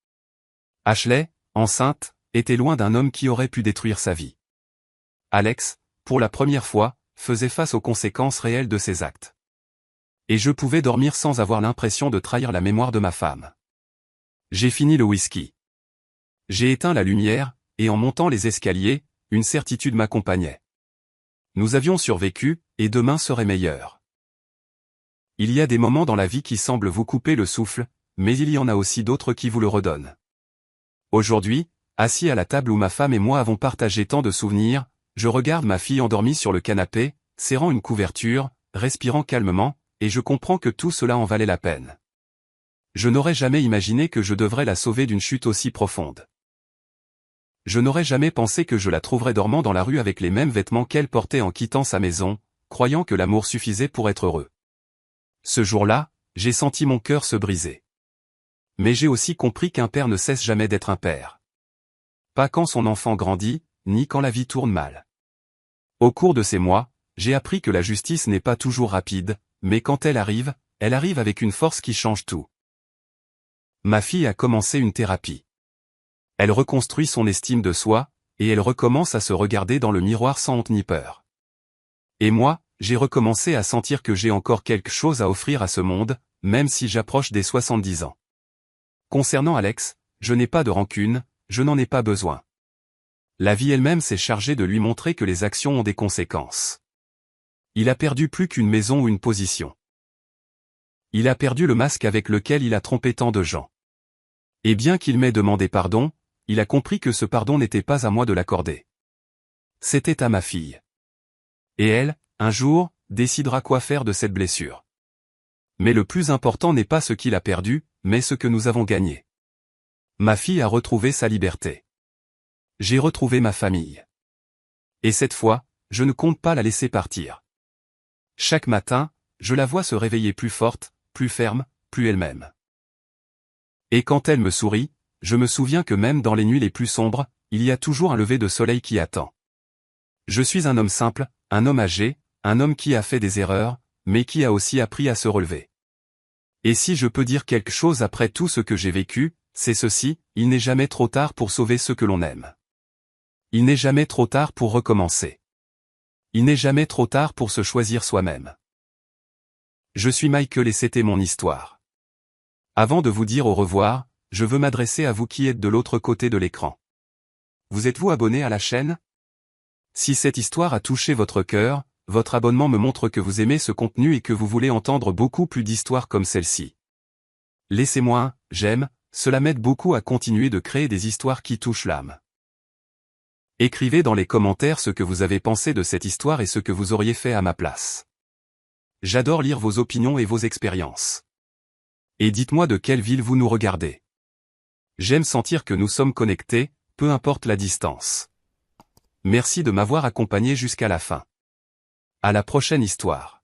Ashley, enceinte, était loin d'un homme qui aurait pu détruire sa vie. Alex, pour la première fois, faisait face aux conséquences réelles de ses actes. Et je pouvais dormir sans avoir l'impression de trahir la mémoire de ma femme. J'ai fini le whisky. J'ai éteint la lumière, et en montant les escaliers, une certitude m'accompagnait. Nous avions survécu, et demain serait meilleur. Il y a des moments dans la vie qui semblent vous couper le souffle, mais il y en a aussi d'autres qui vous le redonnent. Aujourd'hui, assis à la table où ma femme et moi avons partagé tant de souvenirs, je regarde ma fille endormie sur le canapé, serrant une couverture, respirant calmement, et je comprends que tout cela en valait la peine. Je n'aurais jamais imaginé que je devrais la sauver d'une chute aussi profonde. Je n'aurais jamais pensé que je la trouverais dormant dans la rue avec les mêmes vêtements qu'elle portait en quittant sa maison, croyant que l'amour suffisait pour être heureux. Ce jour-là, j'ai senti mon cœur se briser. Mais j'ai aussi compris qu'un père ne cesse jamais d'être un père. Pas quand son enfant grandit, ni quand la vie tourne mal. Au cours de ces mois, j'ai appris que la justice n'est pas toujours rapide, mais quand elle arrive avec une force qui change tout. Ma fille a commencé une thérapie. Elle reconstruit son estime de soi, et elle recommence à se regarder dans le miroir sans honte ni peur. Et moi, j'ai recommencé à sentir que j'ai encore quelque chose à offrir à ce monde, même si j'approche des 70 ans. Concernant Alex, je n'ai pas de rancune, je n'en ai pas besoin. La vie elle-même s'est chargée de lui montrer que les actions ont des conséquences. Il a perdu plus qu'une maison ou une position. Il a perdu le masque avec lequel il a trompé tant de gens. Et bien qu'il m'ait demandé pardon, il a compris que ce pardon n'était pas à moi de l'accorder. C'était à ma fille. Et elle, un jour, décidera quoi faire de cette blessure. Mais le plus important n'est pas ce qu'il a perdu, mais ce que nous avons gagné. Ma fille a retrouvé sa liberté. J'ai retrouvé ma famille. Et cette fois, je ne compte pas la laisser partir. Chaque matin, je la vois se réveiller plus forte, plus ferme, plus elle-même. Et quand elle me sourit, je me souviens que même dans les nuits les plus sombres, il y a toujours un lever de soleil qui attend. Je suis un homme simple, un homme âgé, un homme qui a fait des erreurs, mais qui a aussi appris à se relever. Et si je peux dire quelque chose après tout ce que j'ai vécu, c'est ceci, il n'est jamais trop tard pour sauver ceux que l'on aime. Il n'est jamais trop tard pour recommencer. Il n'est jamais trop tard pour se choisir soi-même. Je suis Michael et c'était mon histoire. Avant de vous dire au revoir, je veux m'adresser à vous qui êtes de l'autre côté de l'écran. Vous êtes-vous abonné à la chaîne? Si cette histoire a touché votre cœur, votre abonnement me montre que vous aimez ce contenu et que vous voulez entendre beaucoup plus d'histoires comme celle-ci. Laissez-moi un j'aime, cela m'aide beaucoup à continuer de créer des histoires qui touchent l'âme. Écrivez dans les commentaires ce que vous avez pensé de cette histoire et ce que vous auriez fait à ma place. J'adore lire vos opinions et vos expériences. Et dites-moi de quelle ville vous nous regardez. J'aime sentir que nous sommes connectés, peu importe la distance. Merci de m'avoir accompagné jusqu'à la fin. À la prochaine histoire.